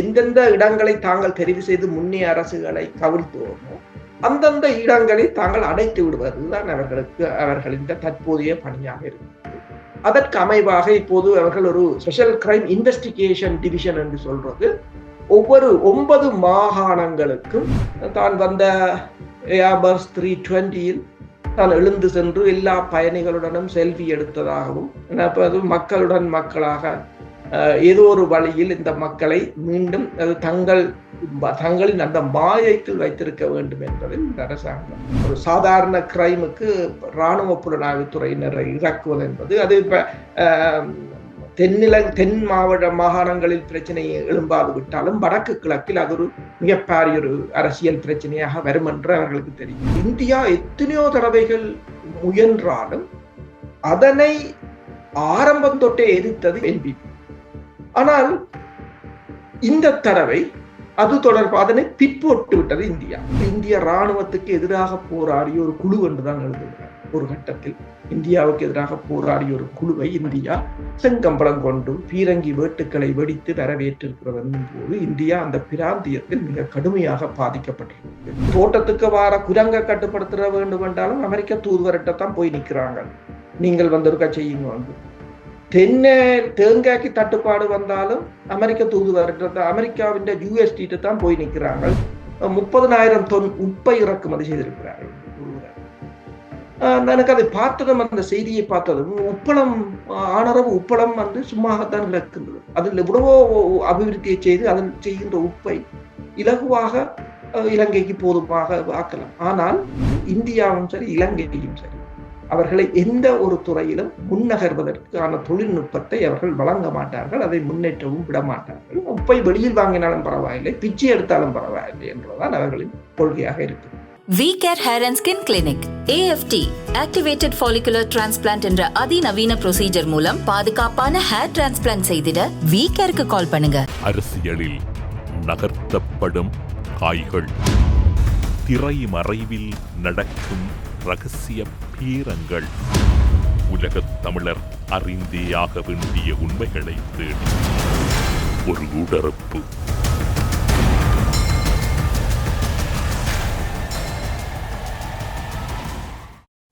எந்தெந்த இடங்களை தாங்கள் தெரிவு செய்து முன்னே அரசுகளை கவிழ்த்துவோமோ அந்தந்த இடங்களை தாங்கள் அடைத்து விடுவதுதான் அவர்களின் தற்போதைய பணியாக இருக்கிறது. அதற்கு அமைவாக இப்போது அவர்கள் ஒரு ஸ்பெஷல் கிரைம் இன்வெஸ்டிகேஷன் டிவிஷன் என்று சொல்றது ஒவ்வொரு 9 மாகாணங்களுக்கும் தான் வந்த ஏர்பஸ் 320 தான் எழுந்து சென்று எல்லா பயணிகளுடனும் செல்ஃபி எடுத்ததாகவும் மக்களுடன் மக்களாக ஏதோ ஒரு வழியில் இந்த மக்களை மீண்டும் அது தங்களின் அந்த மாயைக்குள் வைத்திருக்க வேண்டும் என்பதில் இந்த அரசாங்கம் ஒரு சாதாரண கிரைமுக்கு இராணுவ புலனாய்வுத்துறையினரை இறக்குவது என்பது அது இப்ப தென் மாகாணங்களில் பிரச்சனை எழும்பாது விட்டாலும் வடக்கு கிழக்கில் அது ஒரு மிகப்பெரிய ஒரு அரசியல் பிரச்சனையாக வரும் என்று அவர்களுக்கு தெரியும். இந்தியா எத்தனையோ தடவைகள் முயன்றாலும் அதனை ஆரம்பம் தொட்டே எதிர்த்தது என்பிபி. ஆனால் இந்த தடவை அது தொடர்பாக அதனை பிற்போட்டு விட்டது இந்தியா. இந்திய இராணுவத்துக்கு எதிராக போராடிய ஒரு குழு என்றுதான் எழுதுகிறார். ஒரு கட்டத்தில் இந்தியாவுக்கு எதிராக போராடிய ஒரு குழுவை இந்தியா செங்கம்பளம் கொண்டு பீரங்கி வேட்டுக்களை வெடித்து வரவேற்றிருக்கிறது என்னும் போது இந்தியா அந்த பிராந்தியத்தில் மிக கடுமையாக பாதிக்கப்பட்டிருக்கிறது. தோட்டத்துக்கு வார குரங்க கட்டுப்படுத்த வேண்டும் என்றாலும் அமெரிக்க தூதுவர்கிட்டத்தான் போய் நிற்கிறாங்க. நீங்கள் ஒரு செய்யுங்க வந்து தேங்காய்க்கு தட்டுப்பாடு வந்தாலும் அமெரிக்க தூதுவர்கிட்ட அமெரிக்காவின் USD தான் போய் நிற்கிறாங்க. 30,000 தொன் உப்பை இறக்குமதி செய்திருக்கிறார்கள். எனக்கு அதை பார்த்ததும் அந்த செய்தியை பார்த்ததும் உப்பளம் ஆனரவு உப்பளம் வந்து சும்மாகத்தான் கிடக்கின்றது. அதில் எவ்வளவோ அபிவிருத்தியை செய்து அதில் செய்கின்ற உப்பை இலகுவாக இலங்கைக்கு போதுமாக ஆக்கலாம். ஆனால் இந்தியாவும் சரி இலங்கையும் சரி அவர்களை எந்த ஒரு துறையிலும் முன்னகர்வதற்கான தொழில்நுட்பத்தை அவர்கள் வழங்க மாட்டார்கள். அதை முன்னேற்றவும் விட மாட்டார்கள். உப்பை வெளியில் வாங்கினாலும் பரவாயில்லை, பிச்சை எடுத்தாலும் பரவாயில்லை என்றுதான் அவர்களின் கொள்கையாக இருக்கு. V-Care Hair and Skin Clinic AFT Activated Follicular Transplant என்ற அதிநவீன ப்ரொசீஜர் மூலம் பாதுகாப்பான ஹேர் டிரான்ஸ்பிளான்ட் செய்திட V-Careக்கு கால் பண்ணுங்க. அரசியலில் நகர்த்தப்படும் காய்கள், திரை மறைவில் நடக்கும் ரகசிய பீரங்கள், உலகத் தமிழர் அறிந்தேயாக வேண்டிய உண்மைகளை தேடி ஒரு உடறுப்பு.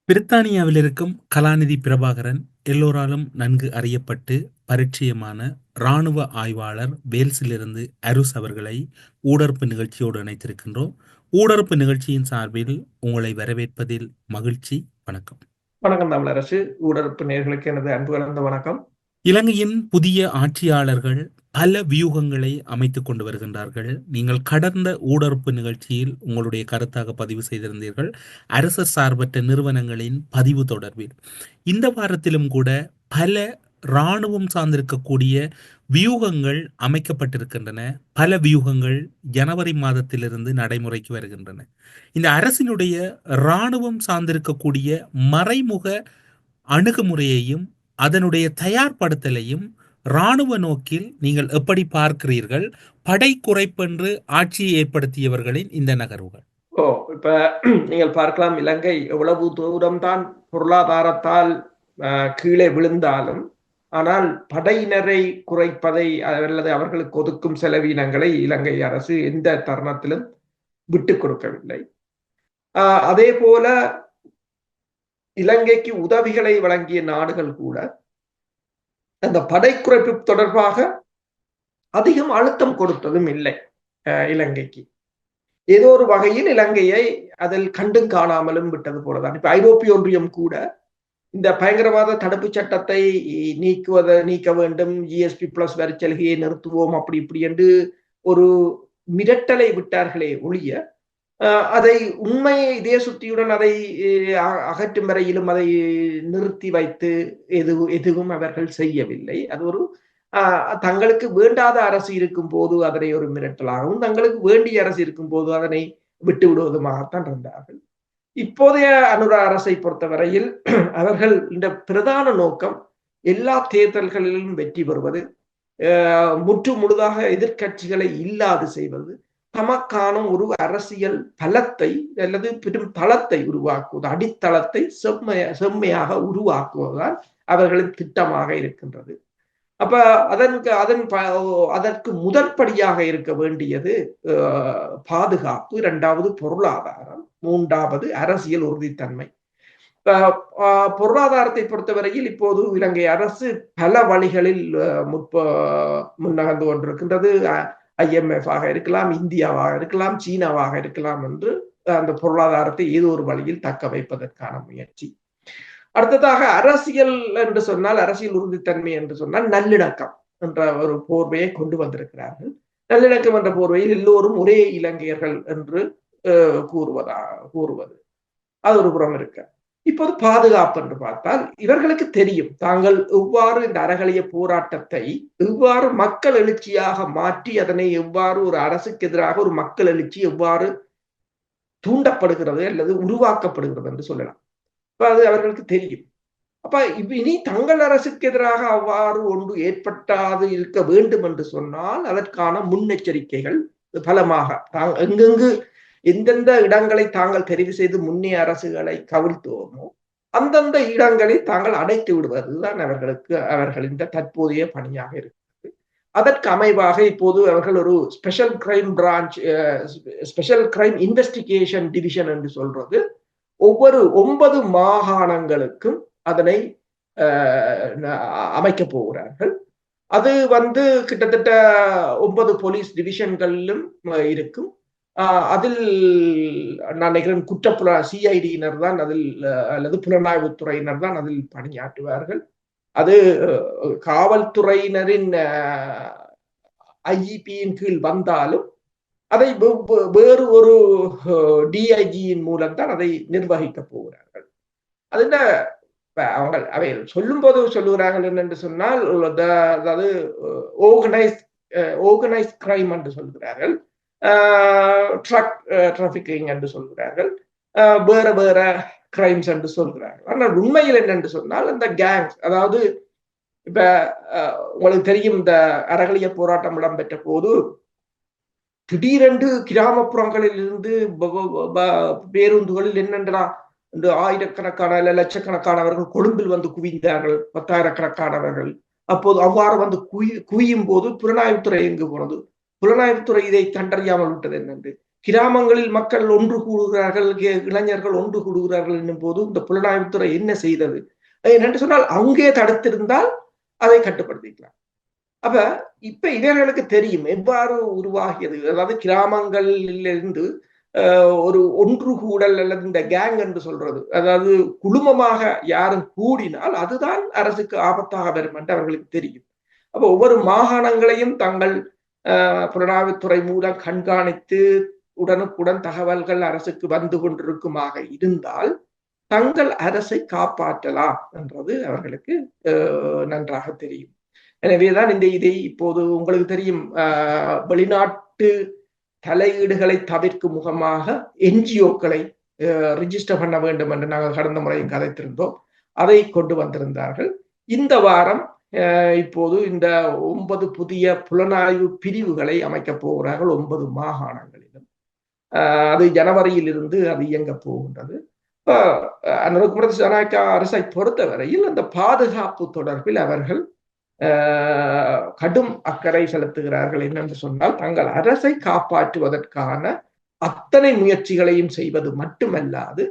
பிரித்தானியாவில் இருக்கும் கலாநிதி பிரபாகரன் எல்லோராலும் நன்கு அறியப்பட்டு பரிச்சயமான இராணுவ ஆய்வாளர் வேல்ஸிலிருந்து அருஸ் அவர்களை ஊடறுப்பு நிகழ்ச்சியோடு இணைத்திருக்கின்றோம். ஊடறுப்பு நிகழ்ச்சியின் சார்பில் உங்களை வரவேற்பதில் மகிழ்ச்சி. வணக்கம். வணக்கம் தமிழரசு. ஊடறுப்பு நேயர்களுக்கு எனது அன்பு கலந்த வணக்கம். இலங்கையின் புதிய ஆட்சியாளர்கள் பல வியூகங்களை அமைத்துக் கொண்டு வருகின்றார்கள். நீங்கள் கடந்த ஊடறுப்பு நிகழ்ச்சியில் உங்களுடைய கருத்தாக பதிவு செய்திருந்தீர்கள் அரசு சார்பற்ற நிறுவனங்களின் பதிவு தொடர்பில். இந்த வாரத்திலும் கூட பல இராணுவம் சார்ந்திருக்கக்கூடிய வியூகங்கள் அமைக்கப்பட்டிருக்கின்றன. பல வியூகங்கள் ஜனவரி மாதத்திலிருந்து நடைமுறைக்கு வருகின்றன. இந்த அரசினுடைய இராணுவம் சார்ந்திருக்கக்கூடிய மறைமுக அணுகுமுறையையும் அதனுடைய தயார்படுத்தலையும் இராணுவ நோக்கில் நீங்கள் எப்படி பார்க்கிறீர்கள்? படை குறைப்பென்று ஆட்சியை ஏற்படுத்தியவர்களின் இந்த நகர்வுகள். இப்ப நீங்கள் பார்க்கலாம், இலங்கை எவ்வளவு தூரம்தான் பொருளாதாரத்தால் கீழே விழுந்தாலும் ஆனால் படையினரை குறைப்பதை அல்லது அவர்களுக்கு ஒதுக்கும் செலவினங்களை இலங்கை அரசு எந்த தருணத்திலும் விட்டு கொடுக்கவில்லை. அதே போல இலங்கைக்கு உதவிகளை வழங்கிய நாடுகள் கூட அந்த படை குறைப்பு தொடர்பாக அதிகம் அழுத்தம் கொடுத்ததும் இல்லை. இலங்கைக்கு ஏதோ ஒரு வகையில் இலங்கையை அதில் கண்டும் காணாமலும் விட்டது போலதான். இப்ப ஐரோப்பிய ஒன்றியம் கூட இந்த பயங்கரவாத தடுப்பு சட்டத்தை நீக்க வேண்டும், GSP+ வரிச்சலுகையை நிறுத்துவோம், அப்படி இப்படி என்று ஒரு மிரட்டலை விட்டார்களே ஒழிய அதை உண்மையை இதே சுத்தியுடன் அதை அகற்றும் வரையிலும் அதை நிறுத்தி வைத்து எதுவும் அவர்கள் செய்யவில்லை. அது ஒரு தங்களுக்கு வேண்டாத அரசு இருக்கும் போது அதனை ஒரு மிரட்டலாகவும், தங்களுக்கு வேண்டிய அரசு இருக்கும் போது அதனை விட்டு விடுவதுமாகத்தான் இருந்தார்கள். இப்போதைய அனுர அரசை பொறுத்தவரையில் அவர்கள் இந்த பிரதான நோக்கம் எல்லா தேர்தல்களிலும் வெற்றி பெறுவது, முற்று முழுதாக எதிர்கட்சிகளை இல்லாது செய்வது, தமக்கான ஒரு அரசியல் பலத்தை அல்லது பெரும் தளத்தை உருவாக்குவது, அடித்தளத்தை செம்மையாக உருவாக்குவதுதான் அவர்களின் திட்டமாக இருக்கின்றது. அப்ப அதற்கு முதற்படியாக இருக்க வேண்டியது பாதுகாப்பு, இரண்டாவது பொருளாதாரம், மூன்றாவது அரசியல் உறுதித்தன்மை. பொருளாதாரத்தை பொறுத்தவரையில் இப்போது இலங்கை அரசு பல வழிகளில் முன்னகர்ந்து கொண்டிருக்கின்றது. IMF ஆக இருக்கலாம், இந்தியாவாக இருக்கலாம், சீனாவாக இருக்கலாம் என்று அந்த பொருளாதாரத்தை ஏதோ ஒரு வழியில் தக்க வைப்பதற்கான முயற்சி. அடுத்ததாக அரசியல் என்று சொன்னால், அரசியல் உறுதித்தன்மை என்று சொன்னால் நல்லிணக்கம் என்ற ஒரு போர்வையை கொண்டு வந்திருக்கிறார்கள். நல்லிணக்கம் என்ற போர்வையில் எல்லோரும் ஒரே இலங்கையர்கள் என்று கூறுவது அது ஒரு புறம் இருக்க. இப்போது பாதுகாப்பு என்று பார்த்தால் இவர்களுக்கு தெரியும் தாங்கள் எவ்வாறு இந்த அறகலிய போராட்டத்தை எவ்வாறு மக்கள் எழுச்சியாக மாற்றி அதனை எவ்வாறு ஒரு அரசுக்கு எதிராக ஒரு மக்கள் எழுச்சி எவ்வாறு தூண்டப்படுகிறது அல்லது உருவாக்கப்படுகிறது என்று சொல்லலாம். அது அவர்களுக்கு தெரியும். அப்ப இனி தங்கள் அரசுக்கு எதிராக அவ்வாறு ஒன்று ஏற்பட்டாது இருக்க வேண்டும் என்று சொன்னால் அதற்கான முன்னெச்சரிக்கைகள் பலமாக எங்கெங்கு எந்தெந்த இடங்களை தாங்கள் தெரிவு செய்து முன்னே அரசுகளை கவிழ்த்தோமோ அந்தந்த இடங்களை தாங்கள் அடைத்து விடுவதுதான் அவர்களின் தற்போதைய பணியாக இருக்கிறது. அதற்கு அமைவாக இப்போது அவர்கள் ஒரு ஸ்பெஷல் கிரைம் இன்வெஸ்டிகேஷன் டிவிஷன் என்று சொல்றது ஒவ்வொரு 9 மாகாணங்களுக்கும் அதனை அமைக்க போகிறார்கள். அது கிட்டத்தட்ட 9 போலீஸ் டிவிஷன்களிலும் இருக்கும். அதில் நான் நினைக்கிறேன் CID-யினர் தான் அதில் அல்லது புலனாய்வுத்துறையினர் தான் அதில் பணியாற்றுவார்கள். அது காவல்துறையினரின் IGP-யின் கீழ் வந்தாலும் அதை வேறு ஒரு DIG-யின் மூலம் தான் அதை நிர்வகிக்க போகிறார்கள். அது என்ன அவை சொல்லும் போது சொல்லுகிறார்கள் என்னென்று சொன்னால் அதாவது ஆர்கனைஸ்ட் கிரைம் என்று சொல்கிறார்கள், டிராபிக்கிங் என்று சொல்கிறார்கள், வேற கிரைம்ஸ் என்று சொல்கிறார்கள். ஆனால் உண்மையில் என்னென்று சொன்னால் அந்த கேங்ஸ், அதாவது இப்ப உங்களுக்கு தெரியும் இந்த அறகலிய போராட்டம் இடம்பெற்ற போது திடீரென்று கிராமப்புறங்களில் இருந்து பேருந்துகளில் என்னென்றா இந்த ஆயிரக்கணக்கான லட்சக்கணக்கானவர்கள் கொழும்பில் குவிந்தார்கள், 10,000-கணக்கானவர்கள். அப்போது அவ்வாறு குவியும் போது புலனாய்வுத்துறை எங்கு போனது? புலனாய்வுத்துறை இதை கண்டறியாமல் விட்டது என்னென்று. கிராமங்களில் மக்கள் ஒன்று கூடுகிறார்கள், இளைஞர்கள் ஒன்று கூடுகிறார்கள் என்னும் போது இந்த புலனாய்வுத்துறை என்ன செய்தது என்று சொன்னால் அங்கே தடுத்திருந்தால் அதை கட்டுப்படுத்திக்கலாம். அப்ப இப்ப இவர்களுக்கு தெரியும் எவ்வாறு உருவாகியது. அதாவது கிராமங்களிலிருந்து ஒரு ஒன்று கூடல் அல்லது இந்த கேங் என்று சொல்றது, அதாவது குழுமமாக யாரும் கூடினால் அதுதான் அரசுக்கு ஆபத்தாக வரும் என்று அவர்களுக்கு தெரியும். அப்ப ஒவ்வொரு மாகாணங்களையும் தங்கள் புலனாய்வுத்துறை மூலம் கண்காணித்து உடனுக்குடன் தகவல்கள் அரசுக்கு வந்து கொண்டிருக்குமாக இருந்தால் தங்கள் அரசை காப்பாற்றலாம் என்றது அவர்களுக்கு நன்றாக தெரியும். எனவேதான் இதை இப்போது உங்களுக்கு தெரியும், வெளிநாட்டு தலையீடுகளை தவிர்க்கும் முகமாக NGO-க்களை ரிஜிஸ்டர் பண்ண வேண்டும் என்று நாங்கள் கடந்த முறையும் கதைத்திருந்தோம். அதை கொண்டு வந்திருந்தார்கள். இந்த வாரம் இப்போது இந்த 9 புதிய புலனாய்வு பிரிவுகளை அமைக்கப் போகிறார்கள் 9 மாகாணங்களிலும். அது ஜனவரியில் இருந்து அது இயங்க போகின்றது. அனுரகுமார திசாநாயக்க அரசை பொறுத்தவரையில் அந்த பாதுகாப்பு தொடர்பில் அவர்கள் கடும் அக்கறை செலுத்துகிறார்கள். என்னென்று சொன்னால் தங்கள் அரசை காப்பாற்றுவதற்கான அத்தனை முயற்சிகளையும் செய்வது மட்டுமல்லாது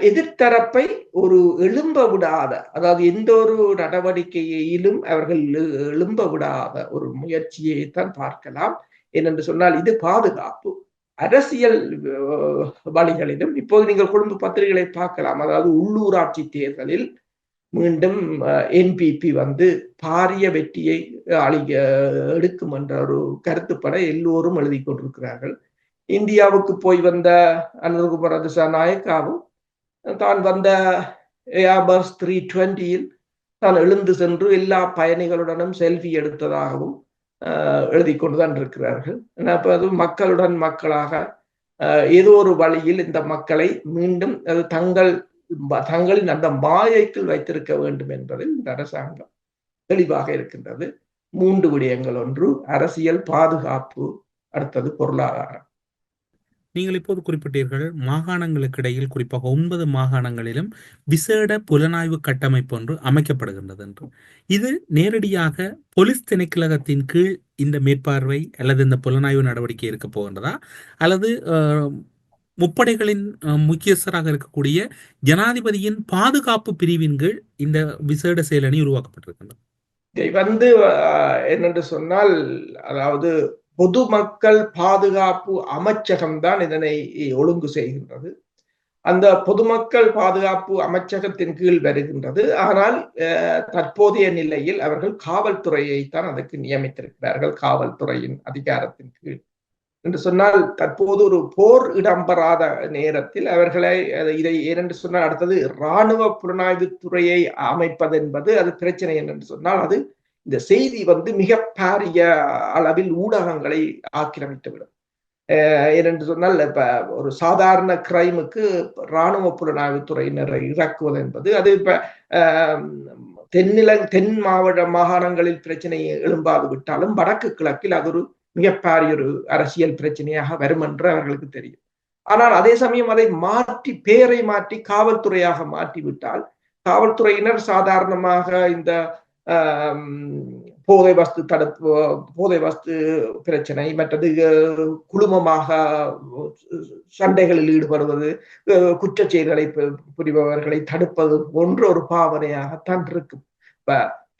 எதிர்த்தரப்பை ஒரு எழும்ப விடாத, அதாவது எந்த ஒரு நடவடிக்கையிலும் அவர்கள் எழும்ப விடாத ஒரு முயற்சியை தான் பார்க்கலாம். ஏனென்று சொன்னால் இது பாதுகாப்பு அரசியல் வழிகளிலும் இப்போது நீங்கள் கொழும்பு பத்திரிகைகளை பார்க்கலாம். அதாவது உள்ளூராட்சி தேர்தலில் மீண்டும் NPP பாரிய வெற்றியை எடுக்கும் என்ற ஒரு கருத்துப்பட எல்லோரும் எழுதி கொண்டிருக்கிறார்கள். இந்தியாவுக்கு போய் வந்த அனுரகுமார திசாநாயக்காவும் தான் வந்த ஏர்பஸ் 320-ல் தான் எழுந்து சென்று எல்லா பயணிகளுடனும் செல்ஃபி எடுத்ததாகவும் எழுதி கொண்டுதான் இருக்கிறார்கள். அப்ப அது மக்களுடன் மக்களாக ஏதோ ஒரு வழியில் இந்த மக்களை மீண்டும் அது தங்களின் அந்த மாயைக்குள் வைத்திருக்க வேண்டும் என்பதில் இந்த அரசாங்கம் தெளிவாக இருக்கின்றது. 3 விடயங்கள்: ஒன்று அரசியல், பாதுகாப்பு, அடுத்தது பொருளாதாரம். நீங்கள் இப்போது குறிப்பிட்டீர்கள் மாகாணங்களுக்கு இடையில் குறிப்பாக 9 மாகாணங்களிலும் விசேட புலனாய்வு கட்டமைப்பு ஒன்று அமைக்கப்படுகின்றது என்று. இது நேரடியாக போலீஸ் திணைக்களகத்தின் கீழ் இந்த மேற்பார்வை அல்லது இந்த புலனாய்வு நடவடிக்கை இருக்க போகின்றதா, அல்லது முப்படைகளின் முக்கியஸ்தராக இருக்கக்கூடிய ஜனாதிபதியின் பாதுகாப்பு பிரிவின் கீழ் இந்த விசேட செயலணி உருவாக்கப்பட்டிருக்கின்றது? இதை என்னென்று சொன்னால், அதாவது பொதுமக்கள் பாதுகாப்பு அமைச்சகம் தான் இதனை ஒழுங்கு செய்கின்றது. அந்த பொதுமக்கள் பாதுகாப்பு அமைச்சகத்தின் கீழ் வருகின்றது. ஆனால் தற்போதைய நிலையில் அவர்கள் காவல்துறையை தான் அதற்கு நியமித்திருக்கிறார்கள், காவல்துறையின் அதிகாரத்தின் கீழ். என்று சொன்னால் தற்போது ஒரு போர் இடம்பெறாத நேரத்தில் அவர்களை இதை ஏனென்று சொன்னால் அடுத்தது இராணுவ புலனாய்வு துறையை அமைப்பது என்பது அது பிரச்சனை என்று சொன்னால் அது இந்த செய்தி மிக பாரிய அளவில் ஊடகங்களை ஆக்கிரமித்துவிடும். ஏனென்று சொன்னால் இப்ப ஒரு சாதாரண கிரைமுக்கு இராணுவ புலனாய்வு துறையினரை இறக்குவது என்பது அது இப்ப தென் மாகாணங்களில் பிரச்சனை எழும்பாது விட்டாலும் வடக்கு கிழக்கில் அது ஒரு மிகப்பெரிய ஒரு அரசியல் பிரச்சனையாக வரும் என்று அவர்களுக்கு தெரியும். ஆனால் அதே சமயம் அதை மாற்றி பெயரை மாற்றி காவல்துறையாக மாற்றிவிட்டால் காவல்துறையினர் சாதாரணமாக இந்த போதை வஸ்து பிரச்சனை, மற்றது குழுமமாக சண்டைகளில் ஈடுபடுவது, குற்றச் செயல்களை புரிபவர்களை தடுப்பது போன்ற ஒரு பாவனையாகத்தான் இருக்கும்.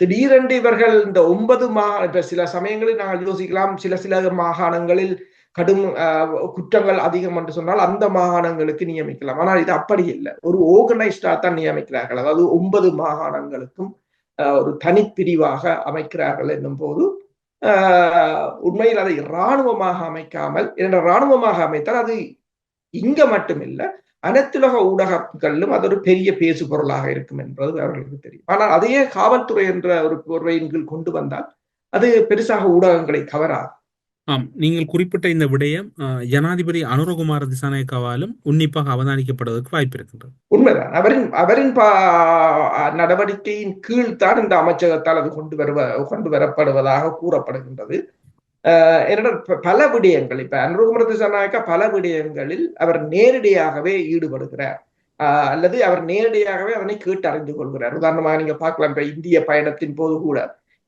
திடீரென்று இவர்கள் இந்த 9 சில சமயங்களில் நாங்கள் யோசிக்கலாம், சில மாகாணங்களில் கடும் குற்றங்கள் அதிகம் என்று சொன்னால் அந்த மாகாணங்களுக்கு நியமிக்கலாம். ஆனால் இது அப்படி இல்லை, ஒரு ஆர்கனைஸ்டா தான் நியமிக்கிறார்கள். அதாவது 9 மாகாணங்களுக்கும் ஒரு தனிப்பிரிவாக அமைக்கிறார்கள் என்னும் போது உண்மையில் அதை இராணுவமாக அமைக்காமல், இராணுவமாக அமைத்தால் அது இங்க மட்டுமில்லை அனைத்துலக ஊடகங்களிலும் அது ஒரு பெரிய பேசு பொருளாக இருக்கும் என்பது அவர்களுக்கு தெரியும். ஆனால் அதையே காவல்துறை என்ற ஒரு போர்வையின் கீழ் கொண்டு வந்தால் அது பெருசாக ஊடகங்களை கவராது. ஆம், நீங்கள் குறிப்பிட்ட இந்த விடயம் ஜனாதிபதி அனுரகுமார திசாநாயக்காவாலும் உன்னிப்பாக அவதானிக்கப்படுவதற்கு வாய்ப்பு இருக்கின்றது. உண்மைதான். அவரின் நடவடிக்கையின் கீழ் தான் இந்த அமைச்சகத்தால் அது கொண்டு வரப்படுவதாக கூறப்படுகின்றது. பல விடயங்கள் இப்ப அனுரகுமார திசாநாயக்கா பல விடயங்களில் அவர் நேரடியாகவே ஈடுபடுகிறார், அல்லது அவர் நேரடியாகவே அதனை கேட்டு அறிந்து கொள்கிறார். உதாரணமாக நீங்க பார்க்கலாம், இப்ப இந்திய பயணத்தின் போது கூட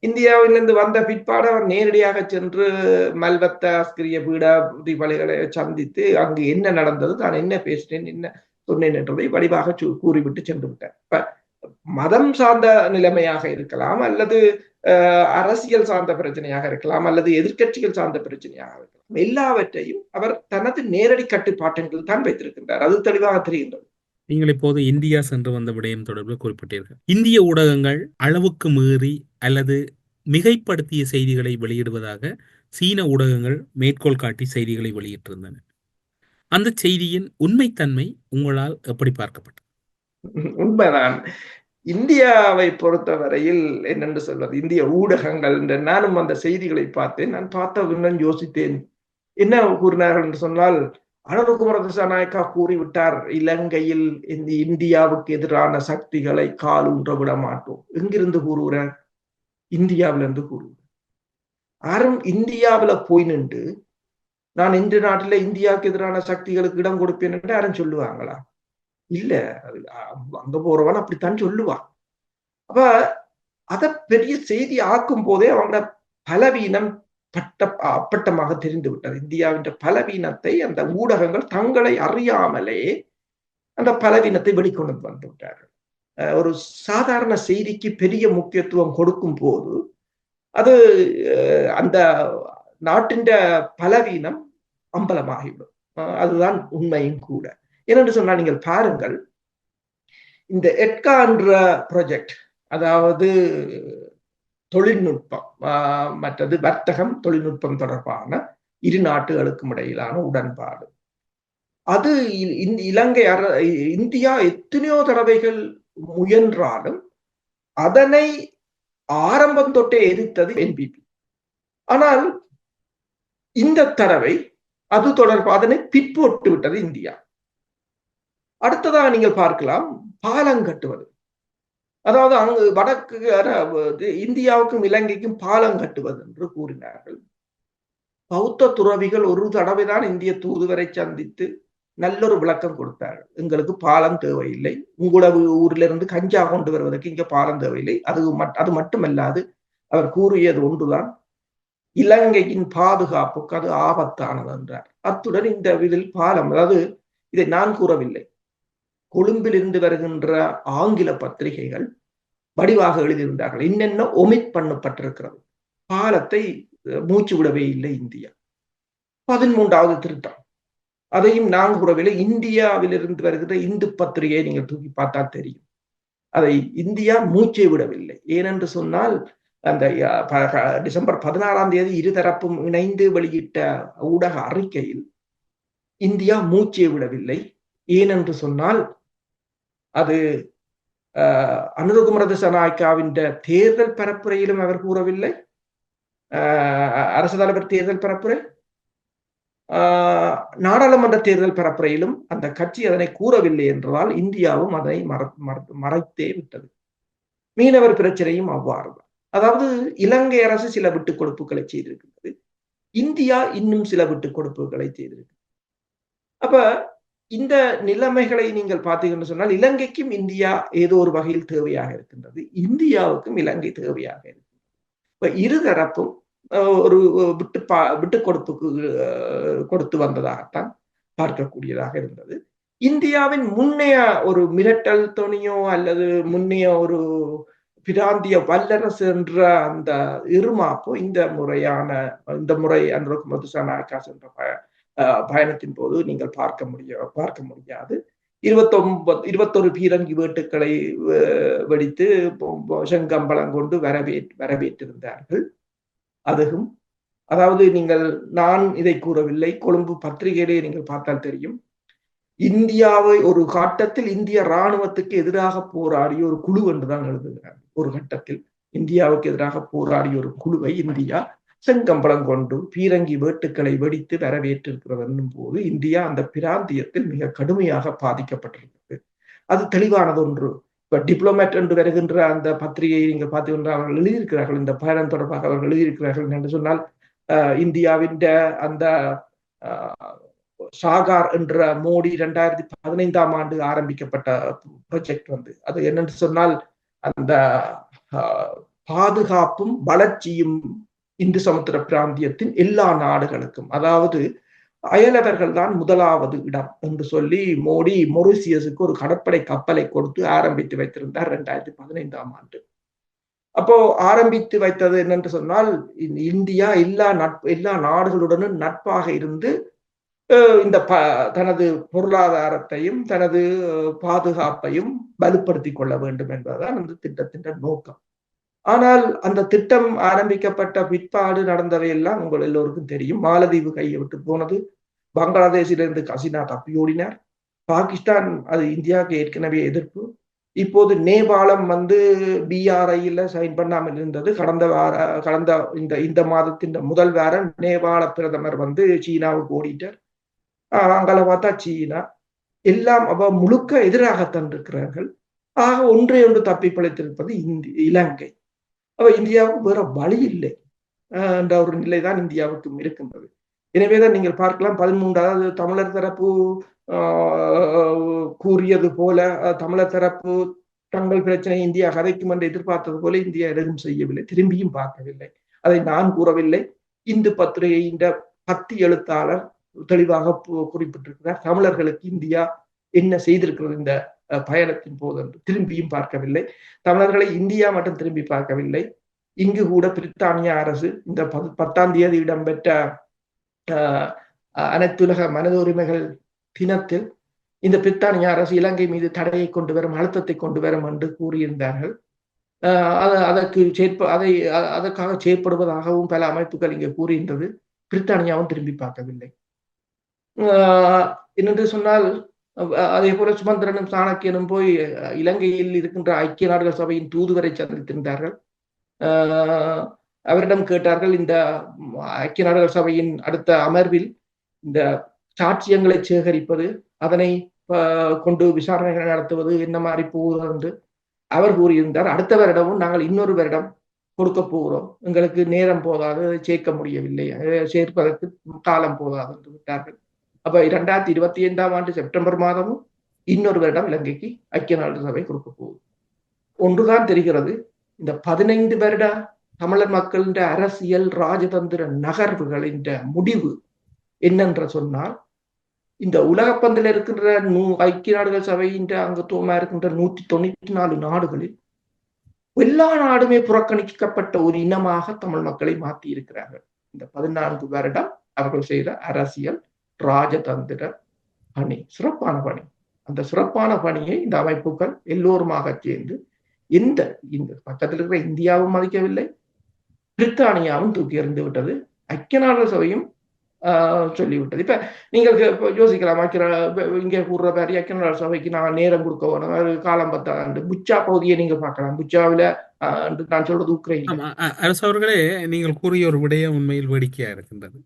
இந்தியாவிலிருந்து வந்த பிற்பாடு அவர் நேரடியாக சென்று மல்வத்த ஆஸ்கிரிய பீடாதிபதிகளை சந்தித்து அங்கு என்ன நடந்தது, நான் என்ன பேசினேன், என்ன சொன்னேன் என்றதை வடிவாக கூறிவிட்டு சென்று விட்டார். இப்ப மதம் சார்ந்த நிலைமையாக இருக்கலாம், அல்லது அரசியல் சார்ந்த பிரச்சனையாக இருக்கலாம், அல்லது எதிர்கட்சிகள் சார்ந்த பிரச்சனையாக இருக்கலாம், எல்லாவற்றையும் அவர் தனது நேரடி கட்டுப்பாட்டில் தான் வைத்திருக்கின்றார். அது தெளிவாக தெரிகின்றது. நீங்கள் இப்போது இந்தியா சென்று வந்த விடயம் தொடர்பில் குறிப்பிட்டீர்கள். இந்திய ஊடகங்கள் அளவுக்கு மீறி அல்லது மிகைப்படுத்திய செய்திகளை வெளியிடுவதாக சீன ஊடகங்கள் மேற்கோள் காட்டி செய்திகளை வெளியிட்டிருந்தன. அந்த செய்தியின் உண்மைத்தன்மை உங்களால் எப்படி பார்க்கப்பட்டது? உண்மைதான். இந்தியாவை பொறுத்தவரையில் என்னென்று சொல்வது, இந்திய ஊடகங்கள் நானும் அந்த செய்திகளை பார்த்தேன். நான் பார்த்தவுடன் யோசித்தேன், என்ன கூறினார்கள் என்று சொன்னால், அனுரகுமார திசாநாயக்கா கூறிவிட்டார், இலங்கையில் இந்த இந்தியாவுக்கு எதிரான சக்திகளை கால் ஊன்ற விட மாட்டோம். எங்கிருந்து கூறுகிறார்? இந்தியாவிலிருந்து கூறுகிறார். யாரும் இந்தியாவில போய் நின்று நான் இந்த நாட்டில இந்தியாவுக்கு எதிரான சக்திகளுக்கு இடம் கொடுப்பேன் என்று யாரும் சொல்லுவாங்களா? இல்ல, அங்க போறவன் அப்படித்தான் சொல்லுவான். அப்ப அத பெரிய செய்தி ஆக்கும் போதே அவங்களோட பலவீனம் அப்பட்டமாக தெரிந்து விட்டது. இந்தியாவின் பலவீனத்தை அந்த ஊடகங்கள் தங்களை அறியாமலே அந்த பலவீனத்தை வெளிக்கொண்டு வந்து விட்டார்கள். ஒரு சாதாரண செய்திக்கு பெரிய முக்கியத்துவம் கொடுக்கும் போது அது அந்த நாட்டின் பலவீனம் அம்பலமாகிவிடும். அதுதான் உண்மையும் கூட. ஏனென்று சொன்னால் நீங்கள் பாருங்கள், இந்த எட்கா என்ற ப்ராஜெக்ட், அதாவது தொழில்நுட்பம் மற்றது வர்த்தகம் தொழில்நுட்பம் தொடர்பான இரு நாட்டுகளுக்கும் இடையிலான உடன்பாடு, அது இந்தியா எத்தனையோ தடவைகள் முயன்றாலும் அதனை ஆரம்பம் தொட்டே எதிர்த்தது என்பிபி. ஆனால் இந்த தடவை அது தொடர்பாக அதனை பிற்போட்டு விட்டது இந்தியா. அடுத்ததாக நீங்கள் பார்க்கலாம், பாலம் கட்டுவது. அதாவது அங்கு வடக்கு இந்தியாவுக்கும் இலங்கைக்கும் பாலம் கட்டுவது என்று கூறினார்கள். பௌத்த துறவிகள் ஒரு தடவைதான் இந்திய தூதுவரை சந்தித்து நல்லொரு விளக்கம் கொடுத்தார்கள். எங்களுக்கு பாலம் தேவையில்லை, உங்களது ஊரில் இருந்து கஞ்சா கொண்டு வருவதற்கு இங்க பாலம் தேவையில்லை. அது மட்டுமல்லாது அவர் கூறியது ஒன்றுதான், இலங்கையின் பாதுகாப்புக்கு அது ஆபத்தானது என்றார். அத்துடன் இந்த இதில் பாலம், அதாவது இதை நான் கூறவில்லை, கொழும்பில் இருந்து வருகின்ற ஆங்கில பத்திரிகைகள் வடிவாக எழுதியிருந்தார்கள். என்னென்ன ஒமிட் பண்ணப்பட்டிருக்கிறது. பாலத்தை மூச்சு விடவே இல்லை இந்தியா. 13வது திருத்தம், அதையும் நான் கூறவில்லை. இந்தியாவிலிருந்து வருகிற இந்து பத்திரிகையை நீங்கள் தூக்கி பார்த்தா தெரியும், அதை இந்தியா மூச்சை விடவில்லை. ஏனென்று சொன்னால் அந்த டிசம்பர் 16ஆம் தேதி இருதரப்பும் இணைந்து வெளியிட்ட ஊடக அறிக்கையில் இந்தியா மூச்சை விடவில்லை. ஏனென்று சொன்னால் அது அனுரகுமார திசாநாயக்காவின் தேர்தல் பரப்புரையிலும் அவர் கூறவில்லை, அரசு தலைவர் தேர்தல் பரப்புரை, நாடாளுமன்ற தேர்தல் பரப்புரையிலும் அந்த கட்சி அதனை கூறவில்லை என்றால் இந்தியாவும் அதனை மறைத்தே விட்டது. மீனவர் பிரச்சனையும் அவ்வாறுதான். அதாவது இலங்கை அரசு சில விட்டுக் கொடுப்புகளை செய்திருக்கிறது, இந்தியா இன்னும் சில விட்டுக் கொடுப்புகளை செய்திருக்கு. அப்ப இந்த நிலைமைகளை நீங்கள் பார்த்தீங்கன்னு சொன்னால் இலங்கைக்கும் இந்தியா ஏதோ ஒரு வகையில் தேவையாக இருக்கின்றது, இந்தியாவுக்கும் இலங்கை தேவையாக இருக்கின்றது. இப்ப இருதரப்பும் ஒரு விட்டு கொடுப்புக்கு கொடுத்து வந்ததாகத்தான் பார்க்கக்கூடியதாக இருந்தது. இந்தியாவின் முன்னைய ஒரு மிரட்டல் துணியோ அல்லது முன்னைய ஒரு பிராந்திய வல்லரசு என்ற அந்த இருமாப்போ இந்த முறை அனுரகுமார திசாநாயக்கா சென்ற பயணத்தின் போது நீங்கள் பார்க்க முடியாது. 21 பீரங்கி வேட்டுக்களை வெடித்து செங்கம்பளம் கொண்டு வரவேற்றிருந்தார்கள். அதுவும், அதாவது நான் இதை கூறவில்லை, கொழும்பு பத்திரிகையிலே நீங்கள் பார்த்தால் தெரியும், இந்தியாவை ஒரு கட்டத்தில் இந்திய இராணுவத்துக்கு எதிராக போராடிய ஒரு குழு என்றுதான் எழுதுகிறார். ஒரு கட்டத்தில் இந்தியாவுக்கு எதிராக போராடிய ஒரு குழுவை இந்தியா செங்கம்பளம் கொண்டு பீரங்கி வேட்டுக்களை வெடித்து வரவேற்றிருக்கிறது என்னும் போது இந்தியா அந்த பிராந்தியத்தில் மிக கடுமையாக பாதிக்கப்பட்டிருக்கிறது. அது தெளிவானது ஒன்று. இப்ப டிப்ளமேட் என்று வருகின்ற அந்த பத்திரிகையை நீங்கள் பார்த்தீங்கன்னா அவர்கள் எழுதியிருக்கிறார்கள், இந்த பயணம் தொடர்பாக அவர்கள் எழுதியிருக்கிறார்கள் என்று சொன்னால், இந்தியாவின் அந்த சாகார் என்ற மோடி 2015ஆம் ஆண்டு ஆரம்பிக்கப்பட்ட ப்ராஜெக்ட் அது என்னென்று சொன்னால் அந்த பாதுகாப்பும் வளர்ச்சியும் இந்து சமுத்திர பிராந்தியத்தின் எல்லா நாடுகளுக்கும், அதாவது அயலவர்கள் தான் முதலாவது இடம் என்று சொல்லி மோடி மொரிசியஸுக்கு ஒரு கடற்படை கப்பலை கொடுத்து ஆரம்பித்து வைத்திருந்தார் 2015ஆம் ஆண்டு. அப்போ ஆரம்பித்து வைத்தது என்னென்று சொன்னால், இந்தியா எல்லா நாடுகளுடனும் நட்பாக இருந்து இந்த தனது பொருளாதாரத்தையும் தனது பாதுகாப்பையும் வலுப்படுத்திக் கொள்ள வேண்டும் என்பதுதான் அந்த திட்டத்தின் நோக்கம். ஆனால் அந்த திட்டம் ஆரம்பிக்கப்பட்ட பிற்பாடு நடந்தவையெல்லாம் உங்கள் எல்லோருக்கும் தெரியும். மாலத்தீவு கையை விட்டு போனது, பங்களாதேஷிலிருந்து கசினா தப்பியோடினார், பாகிஸ்தான் அது இந்தியாவுக்கு ஏற்கனவே எதிர்ப்பு, இப்போது நேபாளம் BRIல சைன் பண்ணாமல் இருந்தது. கடந்த இந்த மாதத்தின் முதல் வாரம் நேபாள பிரதமர் சீனாவுக்கு ஓடிட்டார். அங்கே பார்த்தா சீனா எல்லாம் முழுக்க எதிராகத்தான் இருக்கிறார்கள். ஆக ஒன்றை ஒன்று தப்பி பிழைத்திருப்பது இலங்கை. இந்தியாவுக்கு வேற வழி இல்லை என்ற ஒரு நிலைதான் இந்தியாவுக்கும் இருக்கின்றது. எனவேதான் நீங்கள் பார்க்கலாம், 13வது தமிழர் தரப்பு கூறியது போல, தமிழர் தரப்பு தங்கள் பிரச்சனை இந்தியா கதைக்கும் என்று எதிர்பார்த்தது போல இந்தியா எதுவும் செய்யவில்லை, திரும்பியும் பார்க்கவில்லை. அதை நான் கூறவில்லை, இந்து பத்திரிகையின் 10 எழுத்தாளர் தெளிவாக குறிப்பிட்டிருக்கிறார். தமிழர்களுக்கு இந்தியா என்ன செய்திருக்கிறது இந்த பயணத்தின் போது என்று திரும்பியும் பார்க்கவில்லை. தமிழர்களை இந்தியா மட்டும் திரும்பி பார்க்கவில்லை, இங்கு கூட பிரித்தானிய அரசு இந்த 10ஆம் தேதி இடம்பெற்ற அனைத்துலக மனித உரிமைகள் தினத்தில் இந்த பிரித்தானிய அரசு இலங்கை மீது தடையை கொண்டு வரும், அழுத்தத்தை கொண்டு வரும் என்று கூறியிருந்தார்கள். அதற்காக செயற்படுவதாகவும் பல அமைப்புகள் இங்கே கூறுகின்றது. பிரித்தானியாவும் திரும்பி பார்க்கவில்லை. என்னென்று சொன்னால், அதே போல சுமந்திரனும் சாணக்கியனும் போய் இலங்கையில் இருக்கின்ற ஐக்கிய நாடுகள் சபையின் தூதுவரை சந்தித்திருந்தார்கள். அவரிடம் கேட்டார்கள், இந்த ஐக்கிய நாடுகள் சபையின் அடுத்த அமர்வில் இந்த சாட்சியங்களை சேகரிப்பது, அதனை கொண்டு விசாரணைகளை நடத்துவது என்ன மாதிரி போகுது என்று அவர் கூறியிருந்தார். அடுத்த வருடமும் நாங்கள் இன்னொரு வருடம் கொடுக்க போகிறோம், எங்களுக்கு நேரம் போதாது, அதை சேர்க்க முடியவில்லை, சேர்ப்பதற்கு காலம் போதாது என்று விட்டார்கள். அப்ப 2025 செப்டம்பர் மாதமும் இன்னொரு வருடம் இலங்கைக்கு ஐக்கிய நாடு சபை கொடுக்க போகுது. ஒன்றுதான் தெரிகிறது, இந்த 15 வருட தமிழர் மக்களின் அரசியல் ராஜதந்திர நகர்வுகளின் முடிவு என்னென்ற சொன்னால், இந்த உலகப்பந்தில் இருக்கின்ற ஐக்கிய நாடுகள் சபையின் அங்கத்துவமா இருக்கின்ற 194 நாடுகளில் எல்லா நாடுமே புறக்கணிக்கப்பட்ட ஒரு இனமாக தமிழ் மக்களை மாற்றி இருக்கிறார்கள். இந்த 14 வருடம் அவர்கள் செய்த அரசியல் ராஜதந்திர பணி, சிறப்பான பணி. அந்த சிறப்பான பணியை இந்த அமைப்புகள் எல்லோருமாக சேர்ந்து இந்த பக்கத்தில் இருக்கிற இந்தியாவும் மதிக்கவில்லை, பிரித்தானியாவும் தூக்கி எறிந்து விட்டது, ஐக்கிய நாடுகள் சபையும் சொல்லிவிட்டது. இப்ப நீங்கள் யோசிக்கலாம், இங்கே கூடுற மாதிரி ஐக்கிய நாடுகள் சபைக்கு நான் நேரம் கொடுக்க வேணும், காலம் பத்தாண்டு. புச்சா பகுதியை நீங்க பார்க்கலாம். புச்சாவில நான் சொல்றது உக்ரைன். அரசு அவர்களே, நீங்கள் கூறிய ஒரு விடயம் உண்மையில் வேடிக்கையா இருக்கின்றது.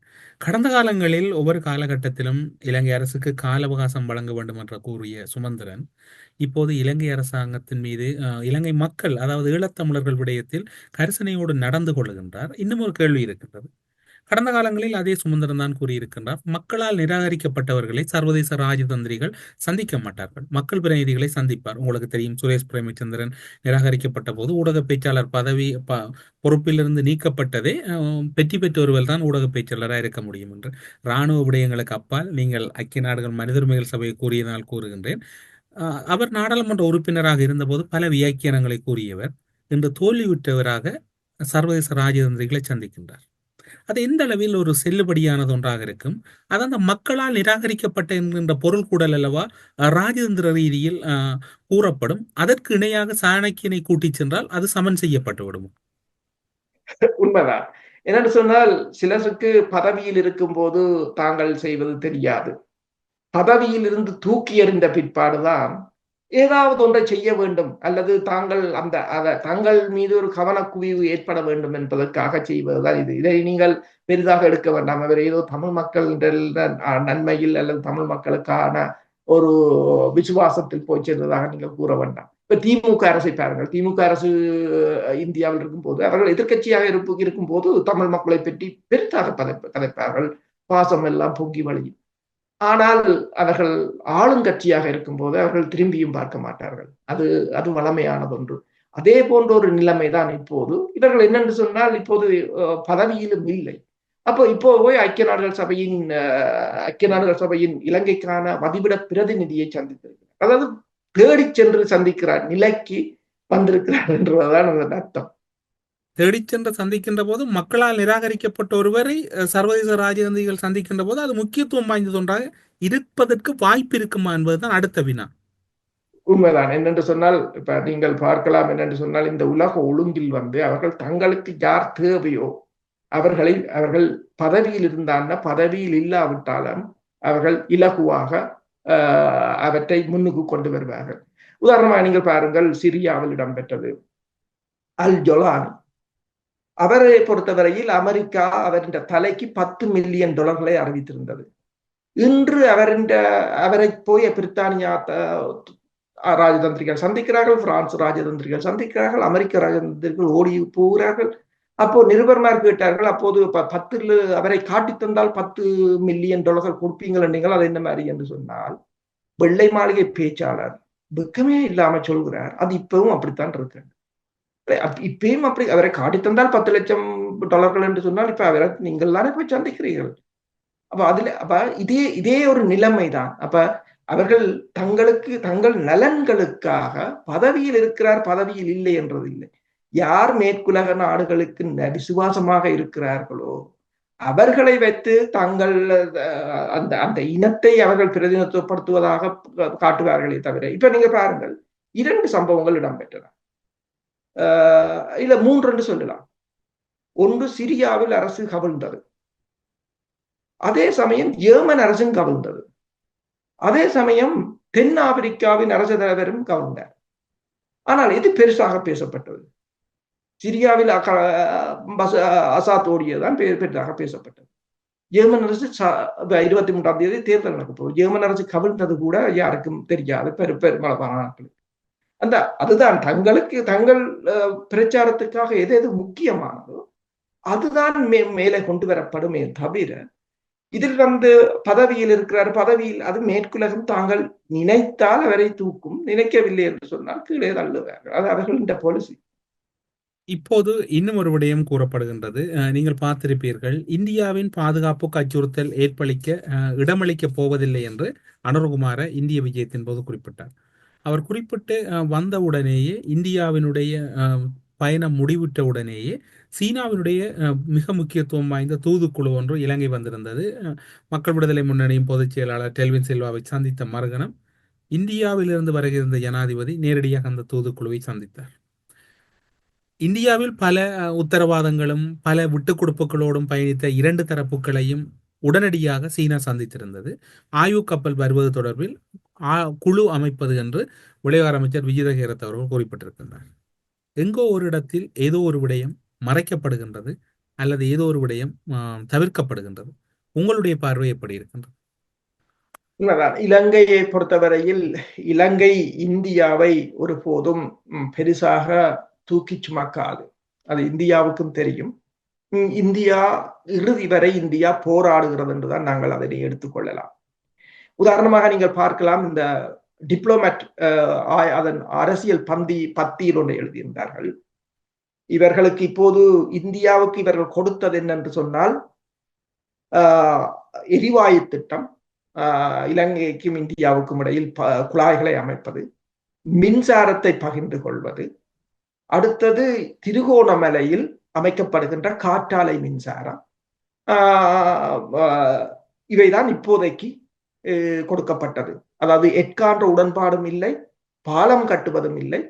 கடந்த காலங்களில் ஒவ்வொரு காலகட்டத்திலும் இலங்கை அரசுக்கு கால அவகாசம் வழங்க வேண்டும் என்று கூறிய சுமந்திரன் இப்போது இலங்கை அரசாங்கத்தின் மீது இலங்கை மக்கள், அதாவது ஈழத்தமிழர்கள் விடயத்தில் கரிசனையோடு நடந்து கொள்கின்றார். இன்னும் ஒரு கேள்வி இருக்கின்றது. கடந்த காலங்களில் அதே சுமந்திரன் தான் கூறியிருக்கின்றார், மக்களால் நிராகரிக்கப்பட்டவர்களை சர்வதேச ராஜதந்திரிகள் சந்திக்க மாட்டார்கள், மக்கள் பிரதிநிதிகளை சந்திப்பார். உங்களுக்கு தெரியும், சுரேஷ் பிரேமச்சந்திரன் நிராகரிக்கப்பட்ட போது ஊடக பேச்சாளர் பதவி பொறுப்பிலிருந்து நீக்கப்பட்டதே வெற்றி பெற்றவர்கள் தான் ஊடக பேச்சாளராக இருக்க முடியும் என்று. இராணுவ விடயங்களுக்கு அப்பால் நீங்கள் ஐக்கிய நாடுகள் மனித உரிமைகள் சபையை கூறியதால் கூறுகின்றேன், அவர் நாடாளுமன்ற உறுப்பினராக இருந்தபோது பல வியாக்கியானங்களை கூறியவர் இன்று தோல்வியுற்றவராக சர்வதேச ராஜதந்திரிகளை சந்திக்கின்றார். அது எந்த அளவில் ஒரு செல்லுபடியானது ஒன்றாக இருக்கும்? அது அந்த மக்களால் நிராகரிக்கப்பட்ட என்கின்ற பொருள் கூடல் அல்லவா ராஜதந்திர ரீதியில் கூறப்படும். அதற்கு இணையாக சாணக்கியனை கூட்டி சென்றால் அது சமன் செய்யப்பட்டு விடும். உண்மைதான். என்னன்னு சொன்னால், சிலருக்கு பதவியில் இருக்கும் போது தாங்கள் செய்வது தெரியாது, பதவியில் இருந்து தூக்கி எறிந்த பிற்பாடுதான் ஏதாவது ஒன்றை செய்ய வேண்டும், அல்லது தங்கள் மீது ஒரு கவனக்குவிவு ஏற்பட வேண்டும் என்பதற்காக செய்வதுதான் இது. இதை நீங்கள் பெரிதாக எடுக்க வேண்டாம். அவர் ஏதோ தமிழ் மக்கள் நன்மையில் அல்லது தமிழ் மக்களுக்கான ஒரு விசுவாசத்தில் போய் சேர்ந்ததாக நீங்கள் கூற வேண்டாம். இப்ப திமுக அரசை பாருங்கள். திமுக அரசு இந்தியாவில் இருக்கும் போது, அவர்கள் எதிர்கட்சியாக இருக்கும் போது தமிழ் மக்களை பற்றி பெரிதாக கதைப்பார்கள், பாசம் எல்லாம் பொங்கி வழியும். ஆனால் அவர்கள் ஆளுங்கட்சியாக இருக்கும் போது அவர்கள் திரும்பியும் பார்க்க மாட்டார்கள். அது வளமையானது ஒன்று. அதே போன்ற ஒரு நிலைமைதான் இப்போது. இவர்கள் என்னென்று சொன்னால், இப்போது பதவியிலும் இல்லை. அப்போ இப்போ போய் ஐக்கிய நாடுகள் சபையின் இலங்கைக்கான வதிவிட பிரதிநிதியை சந்தித்திருக்கிறார், அதாவது தேடி சென்று சந்திக்கிறார் நிலைக்கு வந்திருக்கிறார் என்றுதான் அதன் அர்த்தம். தேடிச் சென்று சந்திக்கின்ற போது, மக்களால் நிராகரிக்கப்பட்ட ஒருவரை சர்வதேச ராஜதந்திரிகள் சந்திக்கின்ற போது அது முக்கியத்துவம் வாய்ந்தது ஒன்றாக இருப்பதற்கு வாய்ப்பு இருக்குமா என்பதுதான் அடுத்த வினா. உண்மைதான். என்னென்று சொன்னால், இப்ப நீங்கள் பார்க்கலாம், என்னென்று சொன்னால், இந்த உலக ஒழுங்கில் அவர்கள் தங்களுக்கு யார் தேவையோ அவர்கள் பதவியில் இருந்தான, பதவியில் இல்லாவிட்டாலும் அவர்கள் இலகுவாக அவற்றை முன்னுக்கு கொண்டு வருவார்கள். உதாரணமாக நீங்கள் பாருங்கள், சிரியாவில் இடம்பெற்றது அல் ஜொலானி. அவரை பொறுத்தவரையில் அமெரிக்கா அவரின் தலைக்கு $10 மில்லியன் அறிவித்திருந்தது. இன்று அவரை போய் பிரித்தானியா ராஜதந்திரிகள் சந்திக்கிறார்கள், பிரான்ஸ் ராஜதந்திரிகள் சந்திக்கிறார்கள், அமெரிக்க ராஜதந்திரிகள் ஓடி போகிறார்கள். அப்போ நிருபர்மார் கேட்டார்கள், அப்போது 10 அவரை காட்டி தந்தால் $10 மில்லியன் கொடுப்பீங்கள் என்றீங்கள், அது என்ன மாதிரி என்று சொன்னால், வெள்ளை மாளிகை பேச்சாளர் வெக்கமே இல்லாம சொல்கிறார், அது இப்பவும் அப்படித்தான் இருக்கு. இப்பயும் அப்படி அவரை காட்டி தந்தால் $10 லட்சம் என்று சொன்னால், இப்ப அவரை நீங்கள் தானே போய் சந்திக்கிறீர்கள். அப்ப இதே ஒரு நிலைமைதான். அப்ப அவர்கள் தங்கள் நலன்களுக்காக பதவியில் இருக்கிறார், பதவியில் இல்லை என்றது இல்லை. யார் மேற்குலக நாடுகளுக்கு விசுவாசமாக இருக்கிறார்களோ அவர்களை வைத்து தங்கள் அந்த இனத்தை அவர்கள் பிரதிநிதித்துவப்படுத்துவதாக காட்டுவார்களே தவிர. இப்ப நீங்க பாருங்கள், 2 சம்பவங்கள் இடம்பெற்றன, இல்ல 3 சொல்லலாம். ஒன்று, சிரியாவில் அரசு கவிழ்ந்தது, அதே சமயம் ஏமன் அரசும் கவிழ்ந்தது, அதே சமயம் தென் ஆப்பிரிக்காவின் அரசு தலைவரும் கவிழ்ந்தார். ஆனால் இது பெருசாக பேசப்பட்டது. சிரியாவில் அசாத் ஓடியதுதான் பெரிதாக பேசப்பட்டது. ஏமன் அரசு 23ஆம் தேதி தேர்தல் நடக்க போகுது. ஏமன் அரசு கவிழ்ந்தது கூட யாருக்கும் தெரியாது பெரும்பாலான நாட்களுக்கு. அதுதான் தங்கள் பிரச்சாரத்துக்காக எது எது முக்கியமானதோ அதுதான் மேலே கொண்டு வரப்படுமே தவிர இதில் பதவியில் இருக்கிறார், பதவியில் அது மேற்குலகம் தாங்கள் நினைத்தால் அவரை தூக்கும், நினைக்கவில்லை என்று சொன்னால் கீழே தள்ளுவார்கள். அது அவர்களின் பாலிசி. இப்போது இன்னும் ஒரு விடயம் கூறப்படுகின்றது. நீங்கள் பார்த்திருப்பீர்கள், இந்தியாவின் பாதுகாப்புக்கு அச்சுறுத்தல் இடமளிக்கப் போவதில்லை என்று அனுரகுமார இந்திய விஜயத்தின் போது குறிப்பிட்டார். அவர் குறிப்பிட்டு வந்தவுடனேயே இந்தியாவினுடைய பயணம் முடிவிட்ட உடனேயே சீனாவினுடைய மிக முக்கியத்துவம் வாய்ந்த தூதுக்குழு ஒன்று இலங்கை வந்திருந்தது. மக்கள் விடுதலை முன்னணியின் பொதுச் செயலாளர் டெல்வின் சில்வாவை சந்தித்த மறுகணம் இந்தியாவிலிருந்து வருகிற ஜனாதிபதி நேரடியாக அந்த தூதுக்குழுவை சந்தித்தார். இந்தியாவில் பல உத்தரவாதங்களும் பல விட்டுக் கொடுப்புகளோடும் பயணித்த இரண்டு தரப்புகளையும் உடனடியாக சீனா சந்தித்திருந்தது. ஆய்வு கப்பல் வருவது தொடர்பில் குழு அமைப்பது என்று வெளிவார அமைச்சர் விஜித ஹேரத் அவர்கள் குறிப்பிட்டிருக்கின்றார். எங்கோ ஒரு இடத்தில் ஏதோ ஒரு விடயம் மறைக்கப்படுகின்றது அல்லது ஏதோ ஒரு விடயம் தவிர்க்கப்படுகின்றது. உங்களுடைய பார்வை எப்படி இருக்கின்றது? இலங்கையை பொறுத்தவரையில் இலங்கை இந்தியாவை ஒருபோதும் பெரிசாக தூக்கி சுமக்காது. அது இந்தியாவுக்கும் தெரியும். இந்தியா இறுதி வரை இந்தியா போராடுகிறது என்றுதான் நாங்கள் அதனை எடுத்துக்கொள்ளலாம். உதாரணமாக நீங்கள் பார்க்கலாம், இந்த டிப்ளோமேட் அதன் அரசியல் பத்தியில் ஒன்று எழுதியிருந்தார்கள். இவர்களுக்கு இப்போது இந்தியாவுக்கு இவர்கள் கொடுத்தது என்னென்று சொன்னால் எரிவாயு திட்டம், இலங்கைக்கும் இந்தியாவுக்கும் இடையில் குழாய்களை அமைப்பது, மின்சாரத்தை பகிர்ந்து கொள்வது, அடுத்தது திருகோணமலையில் அமைக்கப்படுகின்ற காற்றாலை மின்சாரம், இவைதான் இப்போதைக்கு கொடுக்கப்பட்டது. அதாவது எட்கான்ற உடன்பாடும் இல்லை, பாலம் கட்டுவதும் இல்லை,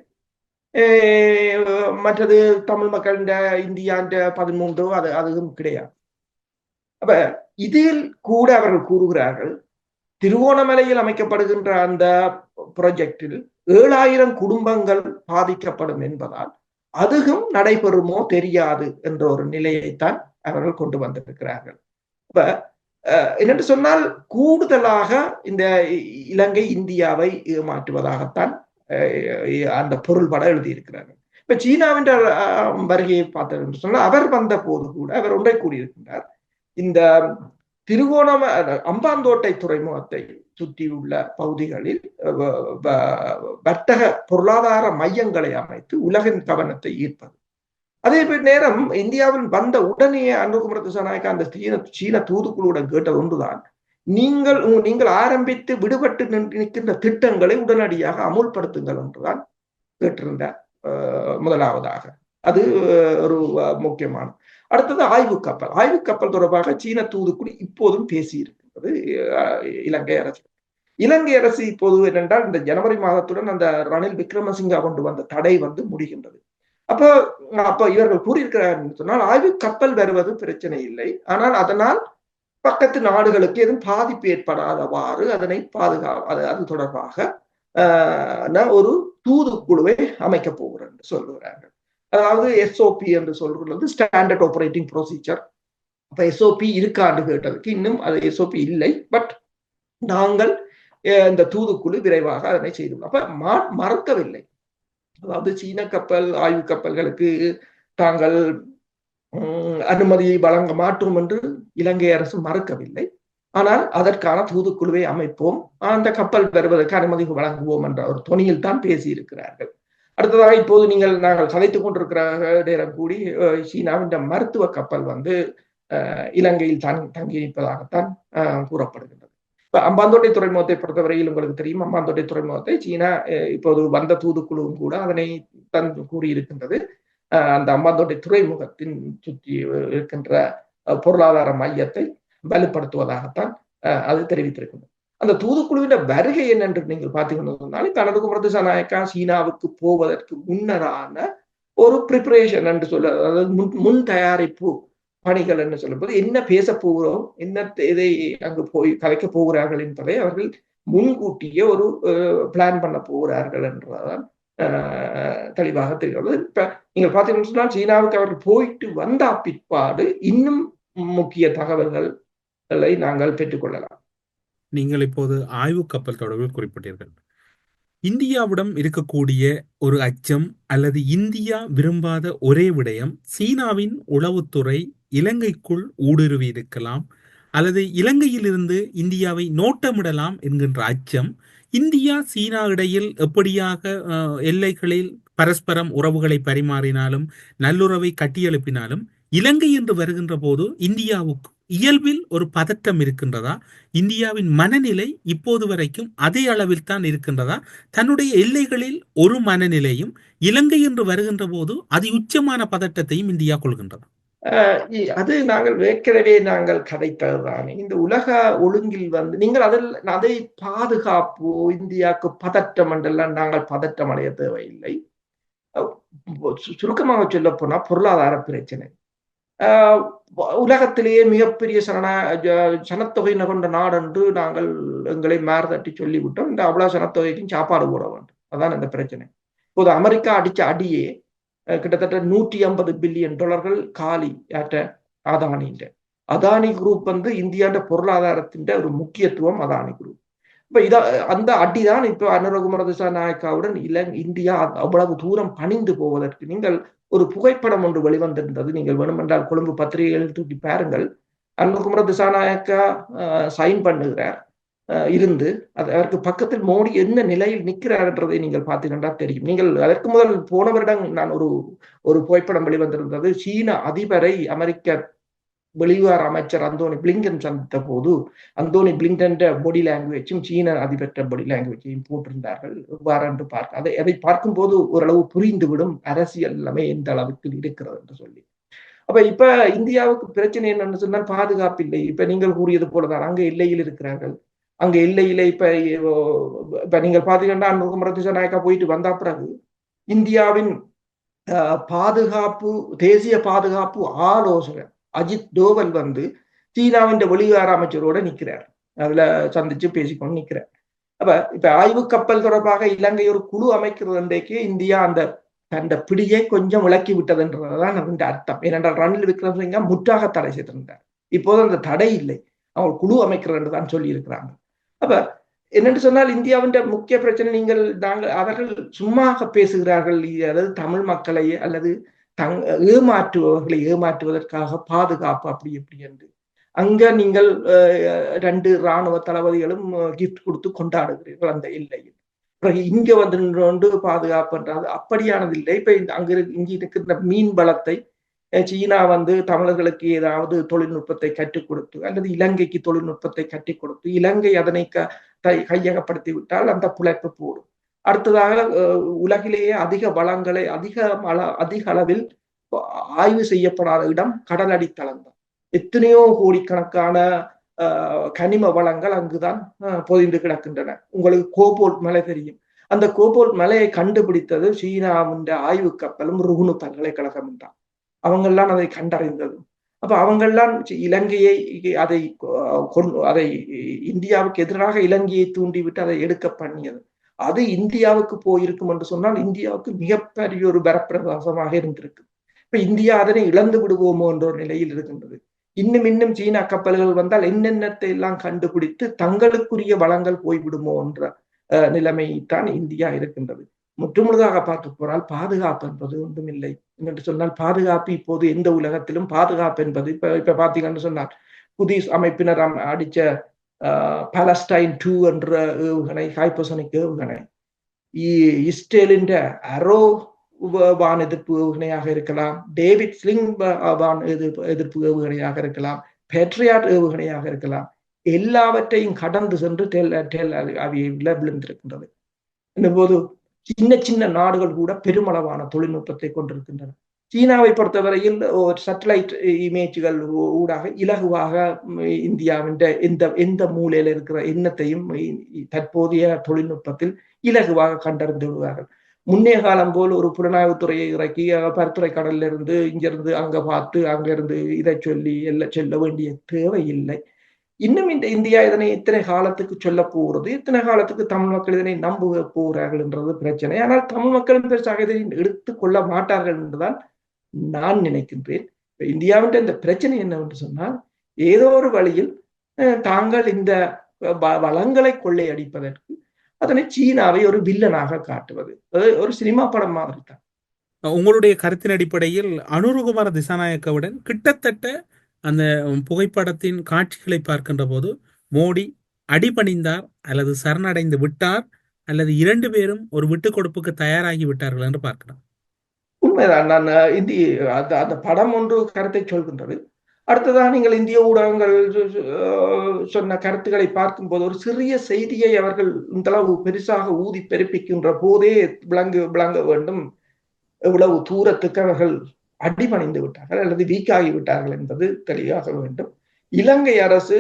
மற்றது தமிழ் மக்கள் இந்தியா 13 அதுவும் கிடையாது. அப்ப இதில் கூட அவர்கள் கூறுகிறார்கள், திருவோணமலையில் அமைக்கப்படுகின்ற அந்த ப்ராஜெக்டில் 7000 குடும்பங்கள் பாதிக்கப்படும் என்பதால் அதுவும் நடைபெறுமோ தெரியாது என்ற ஒரு நிலையைத்தான் அவர்கள் கொண்டு வந்திருக்கிறார்கள். இப்ப என்னென்று சொன்னால் கூடுதலாக இந்த இலங்கை இந்தியாவை ஏமாற்றுவதாகத்தான் அந்த பொருள்பட எழுதியிருக்கிறார்கள். இப்ப சீனாவின் வருகையை பார்த்தது என்று சொன்னால் அவர் வந்த போது கூட அவர் ஒன்றை கூறியிருக்கின்றார், இந்த அம்பாந்தோட்டை துறைமுகத்தை சுற்றியுள்ள பகுதிகளில் வர்த்தக பொருளாதார மையங்களை அமைத்து உலகின் கவனத்தை ஈர்ப்பது. அதே நேரம் இந்தியாவில் வந்த உடனே அனுரகுமார திசாநாயக்கா அந்த சீன தூதுக்குழுவுடன் கேட்டது ஒன்றுதான், நீங்கள் ஆரம்பித்து விடுபட்டு நிற்கின்ற திட்டங்களை உடனடியாக அமுல்படுத்துங்கள் என்றுதான் கேட்டிருந்தார் முதலாவதாக. அது ஒரு முக்கியமான. அடுத்தது ஆய்வு கப்பல் தொடர்பாக சீன தூதுக்குழு இப்போதும் பேசி இருக்கின்றது இலங்கை அரசு. இலங்கை அரசு இப்போது என்னென்றால் இந்த ஜனவரி மாதத்துடன் அந்த ரணில் விக்ரமசிங்கா கொண்டு வந்த தடை முடிகின்றது. அப்ப இவர்கள் கூறியிருக்கிறார்கள் சொன்னால் ஆய்வு கப்பல் வருவது பிரச்சனை இல்லை, ஆனால் அதனால் பக்கத்து நாடுகளுக்கு எதுவும் பாதிப்பு ஏற்படாதவாறு அதனை அது தொடர்பாக ஒரு தூதுக்குழுவை அமைக்க போகிறேன் என்று சொல்லுகிறார்கள். அதாவது எஸ்ஓபி என்று சொல்றது ஸ்டாண்டர்ட் ஆபரேட்டிங் ப்ரொசீஜர். அப்ப எஸ்ஓபி இருக்காண்டு கேட்டதுக்கு இன்னும் அது எஸ்ஓபி இல்லை, பட் நாங்கள் இந்த தூதுக்குழு விரைவாக அதனை செய்துள்ளோம். அப்ப மறக்கவில்லை. அதாவது சீன கப்பல் ஆய்வு கப்பல்களுக்கு தாங்கள் அனுமதியை வழங்க மாட்டோம் என்று இலங்கை அரசு மறுக்கவில்லை. ஆனால் அதற்கான தூதுக்குழுவை அமைப்போம், அந்த கப்பல் வருவதற்கு அனுமதி வழங்குவோம் என்ற ஒரு தொனியில் தான் பேசியிருக்கிறார்கள். அடுத்ததாக இப்போது நாங்கள் கதைத்துக் கொண்டிருக்கிற நேரம் கூடி சீனாவின் மருத்துவ கப்பல் இலங்கையில் தங்கி நிற்பதாகத்தான் கூறப்படுகின்றது. இப்ப அம்பாந்தோட்டை துறைமுகத்தை பொறுத்தவரையில் உங்களுக்கு தெரியும், அம்பாந்தோட்டை துறைமுகத்தை சீனா இப்போது வந்த தூதுக்குழுவும் கூட அதனை கூறியிருக்கின்றது. அந்த அம்பாந்தோட்டை துறைமுகத்தின் சுற்றி இருக்கின்ற பொருளாதார மையத்தை வலுப்படுத்துவதாகத்தான் அது தெரிவித்திருக்கின்றது. அந்த தூதுக்குழுவின் வருகை என்னென்று நீங்கள் பார்த்தீங்கன்னா, அனுரகுமார திசாநாயக்கா சீனாவுக்கு போவதற்கு முன்னரான ஒரு ப்ரிப்பரேஷன் என்று சொல்ல, அதாவது முன் தயாரிப்பு பணிகள் என்று சொல்லும்போது என்ன பேச போகிறோம், இதை அங்கு போய் கலைக்க போகிறார்கள் என்பதை அவர்கள் முன்கூட்டியே ஒரு பிளான் பண்ண போகிறார்கள் என்றதான் தெளிவாக தெரிகிறது. இப்ப நீங்கள் பார்த்தீங்கன்னு சொன்னால் சீனாவுக்கு அவர்கள் போயிட்டு வந்த பிற்பாடு இன்னும் முக்கிய தகவல்களை நாங்கள் பெற்றுக்கொள்ளலாம். நீங்கள் இப்போது ஆய்வு கப்பல் தொடர்பில் குறிப்பிட்டீர்கள். இந்தியாவிடம் இருக்கக்கூடிய ஒரு அச்சம் அல்லது இந்தியா விரும்பாத ஒரே விடயம், சீனாவின் உளவுத்துறை இலங்கைக்குள் ஊடுருவி இருக்கலாம் அல்லது இலங்கையிலிருந்து இந்தியாவை நோட்டமிடலாம் என்கின்ற அச்சம். இந்தியா சீனா இடையில் எப்படியாக எல்லைகளில் பரஸ்பரம் உறவுகளை பரிமாறினாலும் நல்லுறவை கட்டியெழுப்பினாலும் இலங்கை என்று வருகின்ற போது இந்தியாவுக்கு இயல்பில் ஒரு பதட்டம் இருக்கின்றதா? இந்தியாவின் மனநிலை இப்போது வரைக்கும் அதே அளவில் தான் இருக்கின்றதா? தன்னுடைய எல்லைகளில் ஒரு மனநிலையும், இலங்கை என்று வருகின்ற போது அதி உச்சமான பதட்டத்தையும் இந்தியா கொள்கின்றதா? அது நாங்கள் ஏற்கனவே நாங்கள் கதைத்ததுதான். இந்த உலக ஒழுங்கில் நீங்கள் அதை பாதுகாப்பு இந்தியாவுக்கு பதட்டம் என்றெல்லாம் நாங்கள் பதட்டம் அடைய தேவையில்லை. சுருக்கமாக சொல்ல போனா பொருளாதார பிரச்சனை. உலகத்திலேயே மிகப்பெரிய சனத்தொகையினர் கொண்ட நாடு என்று நாங்கள் எங்களை தட்டி சொல்லிவிட்டோம். இந்த அவ்வளவு சனத்தொகைக்கும் சாப்பாடு போட வேண்டும். அதான் இந்த பிரச்சனை. இப்போது அமெரிக்கா அடிச்ச அடியே கிட்டத்தட்ட $150 பில்லியன் காலி அதானி குரூப் இந்தியாண்ட பொருளாதாரத்தின் ஒரு முக்கியத்துவம் அதானி குரூப். இப்ப அந்த அடிதான் இப்ப அனுரகுமார திசாநாயக்காவுடன் இந்தியா அவ்வளவு தூரம் பணிந்து போவதற்கு. நீங்கள் ஒரு புகைப்படம் ஒன்று வெளிவந்திருந்தது, நீங்கள் வேணுமென்றால் கொழும்பு பத்திரிகைகள் தூக்கி பாருங்கள். அனுரகுமார திசாநாயக்கா சைன் பண்ணுகிறார் இருந்து அதற்கு பக்கத்தில் மோடி என்ன நிலையில் நிற்கிறார் என்றதை நீங்கள் பார்த்தீங்கன்னா தெரியும். நீங்கள் அதற்கு முதல் போன வருடம் நான் ஒரு புகைப்படம் வெளிவந்திருந்தது. சீன அதிபரை அமெரிக்க வெளிவார அமைச்சர் அந்தோனி பிளிங்கன் சந்தித்த போது அந்தோனி பிளிங்கன் பாடி லாங்குவேஜும் சீன அதிபர் பாடி லாங்குவேஜையும் போட்டிருந்தார்கள். எவ்வாறு என்று அதை பார்க்கும்போது ஓரளவு புரிந்துவிடும் அரசியல் எல்லாமே எந்த அளவுக்கு இருக்கிறது என்று சொல்லி. அப்ப இப்ப இந்தியாவுக்கு பிரச்சனை என்னன்னு சொன்னால் பாதுகாப்பு இல்லை. இப்ப நீங்கள் கூறியது போலதான் அங்க எல்லையில் இருக்கிறார்கள். அங்க எல்லையில இப்ப நீங்கள் பாத்தீங்கன்னா அனுரகுமார திசாநாயக்கா போயிட்டு வந்த பிறகு இந்தியாவின் தேசிய பாதுகாப்பு ஆலோசகர் அஜித் டோவல் சீனாவின் வெளிவார அமைச்சரோட நிற்கிறார். அதுல சந்திச்சு பேசிக்கொண்டு நிற்கிறார். இப்ப ஆய்வு கப்பல் தொடர்பாக இலங்கை ஒரு குழு அமைக்கிறது என்றைக்கு இந்தியா அந்த பிடியை கொஞ்சம் விளக்கி விட்டதுன்றதுதான் அதன் அர்த்தம். ஏனென்றால் ரணில் விக்ரமசிங்க முற்றாக தடை செய்திருந்தார். இப்போது அந்த தடை இல்லை, அவங்க குழு அமைக்கிறது என்று தான் சொல்லி இருக்கிறாங்க. அப்ப என்னென்று சொன்னால் இந்தியாவின் முக்கிய பிரச்சனை அவர்கள் சும்மா பேசுகிறார்கள். அதாவது தமிழ் மக்களை அல்லது ஏமாற்றுபவர்களை ஏமாற்றுவதற்காக பாதுகாப்பு அப்படி எப்படி என்று அங்க நீங்கள் 2 இராணுவ தளபதிகளும் கிஃப்ட் கொடுத்து கொண்டாடுகிறீர்கள் அந்த எல்லையில். பிறகு இங்க நின்று பாதுகாப்புன்றது அப்படியானது இல்லை. இப்ப இங்க இருக்கிற மீன் பலத்தை சீனா தமிழர்களுக்கு ஏதாவது தொழில்நுட்பத்தை கற்றுக் கொடுத்து அல்லது இலங்கைக்கு தொழில்நுட்பத்தை கற்றுக் கொடுத்து இலங்கை அதனை கையகப்படுத்தி விட்டால் அந்த பிழைப்பு போடும். அடுத்ததாக உலகிலேயே அதிக வளங்களை அதிக அளவில் ஆய்வு செய்யப்படாத இடம் கடலடி தளம்தான். எத்தனையோ கோடிக்கணக்கான கனிம வளங்கள் அங்குதான் பொதிந்து கிடக்கின்றன. உங்களுக்கு கோபோல்ட் மலை தெரியும். அந்த கோபோல்ட் மலையை கண்டுபிடித்தது சீனாவின் ஆய்வு கப்பலும் ருகுணு பல்கலைக்கழகம் என்றான். அவங்கெல்லாம் அதை கண்டறிந்தது. அப்ப அவங்கெல்லாம் இலங்கையை அதை இந்தியாவுக்கு எதிராக இலங்கையை தூண்டிவிட்டு அதை எடுக்க பண்ணியது. அது இந்தியாவுக்கு போயிருக்கும் என்று சொன்னால் இந்தியாவுக்கு மிகப்பெரிய ஒரு வரப்பிரசாசமாக இருந்திருக்கு. இப்ப இந்தியா அதனை இழந்து விடுவோமோ என்ற ஒரு நிலையில் இருக்கின்றது. இன்னும் சீனா கப்பல்கள் வந்தால் என்னென்னத்தை எல்லாம் கண்டுபிடித்து தங்களுக்குரிய வளங்கள் போய்விடுமோ என்ற நிலைமைத்தான் இந்தியா இருக்கின்றது. முற்றுமுழுதாக பார்த்து போனால் பாதுகாப்பு என்பது ஒன்றும் இல்லை என்று சொன்னால் பாதுகாப்பு இப்போது எந்த உலகத்திலும் பாதுகாப்பு என்பது இப்ப பாத்தீங்கன்னு சொன்னால் புதிஸ் அமைப்பினர் அடிச்ச பாலஸ்டைன் 2 என்ற ஏவுகணை, ஹைப்பர்சோனிக் ஏவுகணை, இஸ்ரேலின் அரோ வான் எதிர்ப்பு ஏவுகணையாக இருக்கலாம், டேவிட் ஸ்லிங் வான் எதிர்ப்பு ஏவுகணையாக இருக்கலாம், பேட்ரியாட் ஏவுகணையாக இருக்கலாம், எல்லாவற்றையும் கடந்து சென்று டெல் அவிவ்ல விழுந்திருக்கின்றது. போது சின்ன நாடுகள் கூட பெருமளவான தொழில்நுட்பத்தை கொண்டிருக்கின்றன. சீனாவை பொறுத்தவரையில் சேட்டலைட் இமேஜ்கள் ஊடாக இலகுவாக இந்தியாவின் எந்த மூலையில இருக்கிற எண்ணத்தையும் தற்போதைய தொழில்நுட்பத்தில் இலகுவாக கண்டறிந்து விடுவார்கள். முன்னே காலம் போல் ஒரு புலனாய்வுத்துறையை இறக்கி பருத்துறை கடல்ல இருந்து இங்கிருந்து அங்க பார்த்து அங்கிருந்து இதை சொல்லி சொல்ல வேண்டிய தேவை இல்லை. இன்னும் இந்த இந்தியா இதனை எத்தனை காலத்துக்கு சொல்ல போகிறது, எத்தனை காலத்துக்கு தமிழ் மக்கள் இதனை நம்ப போகிறார்கள் என்றது பிரச்சனை. ஆனால் தமிழ் மக்களும் பெருசாக இதை எடுத்துக் கொள்ள மாட்டார்கள் என்றுதான் நான் நினைக்கின்றேன். இந்தியாவின் இந்த பிரச்சனை என்னவென்று சொன்னால் ஏதோ ஒரு வழியில் தாங்கள் இந்த வளங்களை கொள்ளையடிப்பதற்கு அதனை சீனாவை ஒரு வில்லனாக காட்டுவது. ஒரு சினிமா படம் மாதிரி தான். உங்களுடைய கருத்தின் அடிப்படையில் அனுரகுமார திசாநாயக்கவுடன் கிட்டத்தட்ட அந்த புகைப்படத்தின் காட்சிகளை பார்க்கின்ற போது மோடி அடிபணிந்தார் அல்லது சரணடைந்து விட்டார் அல்லது இரண்டு பேரும் ஒரு விட்டுக் கொடுப்புக்கு தயாராகி விட்டார்கள் என்று பார்க்கலாம். உண்மைதான். நான் அந்த படம் ஒன்று கருத்தை சொல்கின்றது. அடுத்ததாக நீங்கள் இந்திய ஊடகங்கள் சொன்ன கருத்துக்களை பார்க்கும்போது ஒரு சிறிய செய்தியை அவர்கள் இந்த அளவு பெருசாக ஊதி பெருப்பிக்கின்ற போதே விளங்க வேண்டும் எவ்வளவு தூரத்துக்கு அவர்கள் அடிபணிந்து விட்டார்கள் அல்லது வீக்காகி விட்டார்கள் என்பது தெளிவாக வேண்டும். இலங்கை அரசு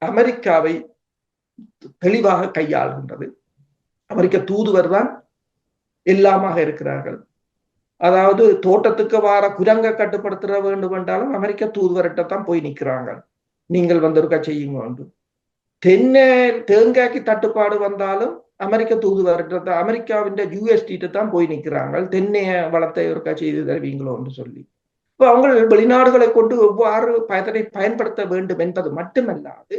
அமெரிக்காவை தெளிவாக கையாளுகின்றது. அமெரிக்க தூதுவர் தான் எல்லாமாக இருக்கிறார்கள். அதாவது தோட்டத்துக்கு வார குரங்க கட்டுப்படுத்த வேண்டும் என்றாலும் அமெரிக்க தூதுவர்கிட்டத்தான் போய் நிற்கிறாங்க. நீங்கள் வந்திருக்க செய்யுங்க உண்டு. தேங்காய்க்கு தட்டுப்பாடு வந்தாலும் அமெரிக்க தூதுவர்கிட்ட அமெரிக்காவின் யூஎஸ்டிட்டு தான் போய் நிற்கிறாங்க. தென்னைய வளத்தை இருக்கா செய்து தருவீங்களோன்னு சொல்லி. இப்போ அவங்க வெளிநாடுகளை கொண்டு எவ்வாறு அதனை பயன்படுத்த வேண்டும் என்பது மட்டுமல்லாது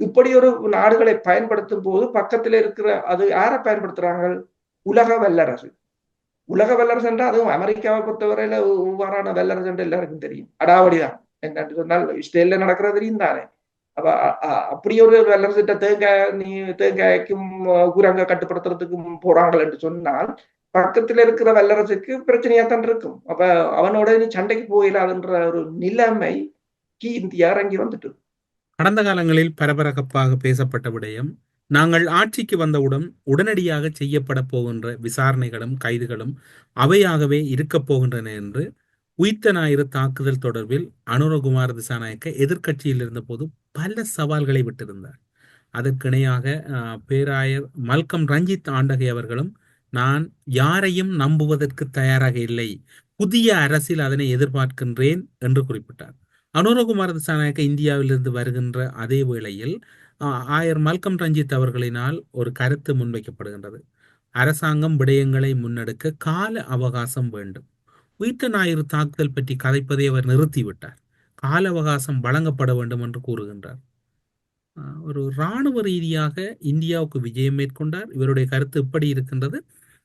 இப்படி ஒரு நாடுகளை பயன்படுத்தும் போது பக்கத்தில் இருக்கிற அது யாரை பயன்படுத்துறாங்க? உலக வல்லரசு. உலக வல்லரசு என்றால் அதுவும் அமெரிக்காவை பொறுத்தவரையில ஒவ்வாறான வல்லரசு என்று எல்லாருக்கும் தெரியும். அடாவடிதான் என்னன்னு சொன்னால் இஸ்ரேல்ல நடக்கிறது தெரியும் தானே. அப்ப அப்படி ஒரு வல்லரசிட்ட தேங்காய்க்கும் குரங்க கட்டுப்படுத்துறதுக்கும் போறாங்கள் என்று சொன்னால் பக்கத்துல இருக்கிற வல்லரசுக்கு பிரச்சனையா தான் இருக்கும். அப்ப அவனோட நீ சண்டைக்கு போயிடாதுன்ற ஒரு நிலைமைக்கு இந்தியா இறங்கி வந்துட்டு. கடந்த காலங்களில் பரபரப்பாக பேசப்பட்ட விடயம், நாங்கள் ஆட்சிக்கு வந்தவுடன் உடனடியாக செய்யப்பட போகின்ற விசாரணைகளும் கைதுகளும் அவையாகவே இருக்கப் போகின்றன என்று உயிர்த்த ஞாயிறு தாக்குதல் தொடர்பில் அனுரகுமார திசாநாயக்க எதிர்க்கட்சியில் இருந்த போது பல சவால்களை விட்டிருந்தார். அதற்கிணையாக பேராயர் மல்கம் ரஞ்சித் ஆண்டகை அவர்களும் நான் யாரையும் நம்புவதற்கு தயாராக இல்லை, புதிய அரசில் அதனை எதிர்பார்க்கின்றேன் என்று குறிப்பிட்டார். அனுரகுமார திசாநாயக்க இந்தியாவிலிருந்து வருகின்ற அதே வேளையில் ஆயர் மல்கம் ரஞ்சித் அவர்களினால் ஒரு கருத்து முன்வைக்கப்படுகின்றது. அரசாங்கம் விடயங்களை முன்னெடுக்க கால அவகாசம் வேண்டும். உயிர்த்த ஞாயிறு தாக்குதல் பற்றி கதைப்பதை அவர் நிறுத்திவிட்டார். கால அவகாசம் வழங்கப்பட வேண்டும் என்று கூறுகின்றார். ஒரு இராணுவ ரீதியாக இந்தியாவுக்கு விஜயம் மேற்கொண்டார். இவருடைய கருத்து இப்படி இருக்கின்றது.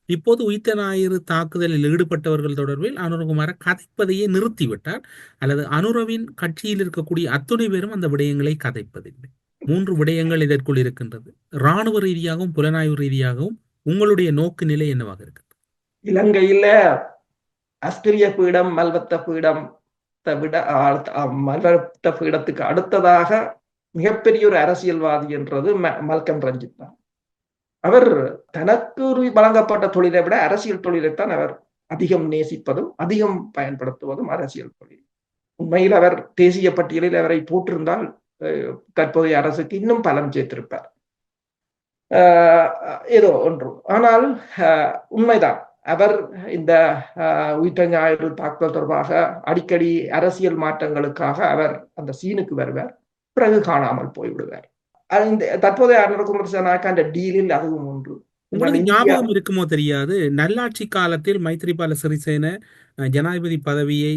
இப்போது உயிர்த்த ஞாயிறு தாக்குதலில் ஈடுபட்டவர்கள் தொடர்பில் அனுரகுமார கதைப்பதையே நிறுத்திவிட்டார். அல்லது அனுரவின் கட்சியில் இருக்கக்கூடிய அத்துணை பேரும் அந்த விடயங்களை கதைப்பதில்லை. 3 விடயங்கள் இதற்குள் இருக்கின்றது. இராணுவ ரீதியாகவும் புலனாய்வு ரீதியாகவும் உங்களுடைய நோக்கு நிலை என்னவாக இருக்கு? இலங்கையில அஸ்திரிய பீடம் மல்வத்த பீடம் விட மல்வத்த பீடத்துக்கு அடுத்ததாக மிகப்பெரிய ஒரு அரசியல்வாதி என்றது மல்கம் ரஞ்சித் தான். அவர் தனக்கு வழங்கப்பட்ட தொழிலை விட அரசியல் தொழிலைத்தான் அவர் அதிகம் நேசிப்பதும் அதிகம் பயன்படுத்துவதும் அரசியல் தொழில். உண்மையில் அவர் தேசிய பட்டியலில் அவரை போட்டிருந்தால் தற்போதைய அரசுக்கு இன்னும் பலம் சேர்த்திருப்பார். ஏதோ ஒன்று. ஆனால் உண்மைதான், அவர் இந்த உயிர்த்த ஞாயிறு தாக்குதல் தொடர்பாக அடிக்கடி அரசியல் மாற்றங்களுக்காக அவர் அந்த சீனுக்கு வருவார், பிறகு காணாமல் போய்விடுவார். தற்போதைய அனுரகுமார திசாநாயக்க டீலில் அதுவும் ஒன்று. உங்களுக்கு ஞாபகம் இருக்குமோ தெரியாது, நல்லாட்சி காலத்தில் மைத்ரிபால சிறிசேன ஜனாதிபதி பதவியை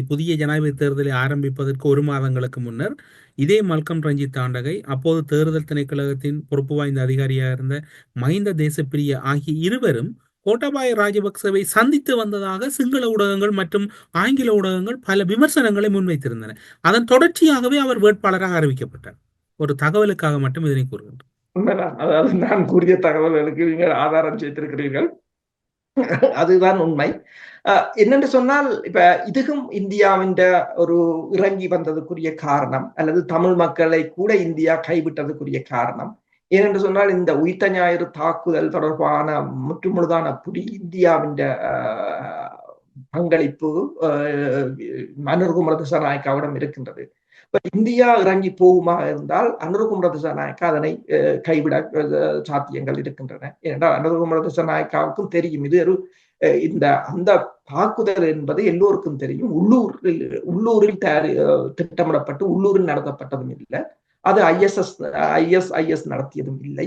புதிய ஜனாதிபதி தேர்தலை ஆரம்பிப்பதற்கு 1 மாதங்களுக்கு முன்னர் இதே மல்கம் ரஞ்சித் ஆண்டகை, அப்போது தேர்தல் திணைக்களத்தின் பொறுப்பு வாய்ந்த அதிகாரியாக இருந்த மஹிந்த தேசப்பிரிய ஆகிய இருவரும் கோட்டாபாய ராஜபக்சவை சந்தித்து வந்ததாக சிங்கள ஊடகங்கள் மற்றும் ஆங்கில ஊடகங்கள் பல விமர்சனங்களை முன்வைத்திருந்தன. அதன் தொடர்ச்சியாகவே அவர் வேட்பாளராக அறிவிக்கப்பட்டார். ஒரு தகவலுக்காக மட்டும் இதனை கூறுகின்றேன். உண்மைதான். அதாவது நான் கூறிய தகவல்களுக்கு நீங்கள் ஆதாரம் சேர்த்திருக்கிறீர்கள். அதுதான் உண்மை. என்னென்று சொன்னால், இப்ப இதுவும் இந்தியாவின் ஒரு இறங்கி வந்ததுக்குரிய காரணம், அல்லது தமிழ் மக்களை கூட இந்தியா கைவிட்டதுக்குரிய காரணம் ஏனென்று சொன்னால், இந்த உயிர்த்த ஞாயிறு தாக்குதல் தொடர்பான முற்றுமுழுதான புடி இந்தியாவின் பங்களிப்பு அனுரகுமார திசாநாயக்காவிடம் இருக்கின்றது. இந்தியா இறங்கி போகுமா இருந்தால் அனுரகுமார திசாநாயக்கா அதனை கைவிட சாத்தியங்கள் இருக்கின்றன. ஏனென்றால் அனுரகுமார திசாநாயக்காவுக்கும் தெரியும் இது ஒரு அந்த தாக்குதல் என்பது எல்லோருக்கும் தெரியும். உள்ளூரில் திட்டமிடப்பட்டு உள்ளூரில் நடத்தப்பட்டதும் இல்லை. அது ISIS நடத்தியதும் இல்லை.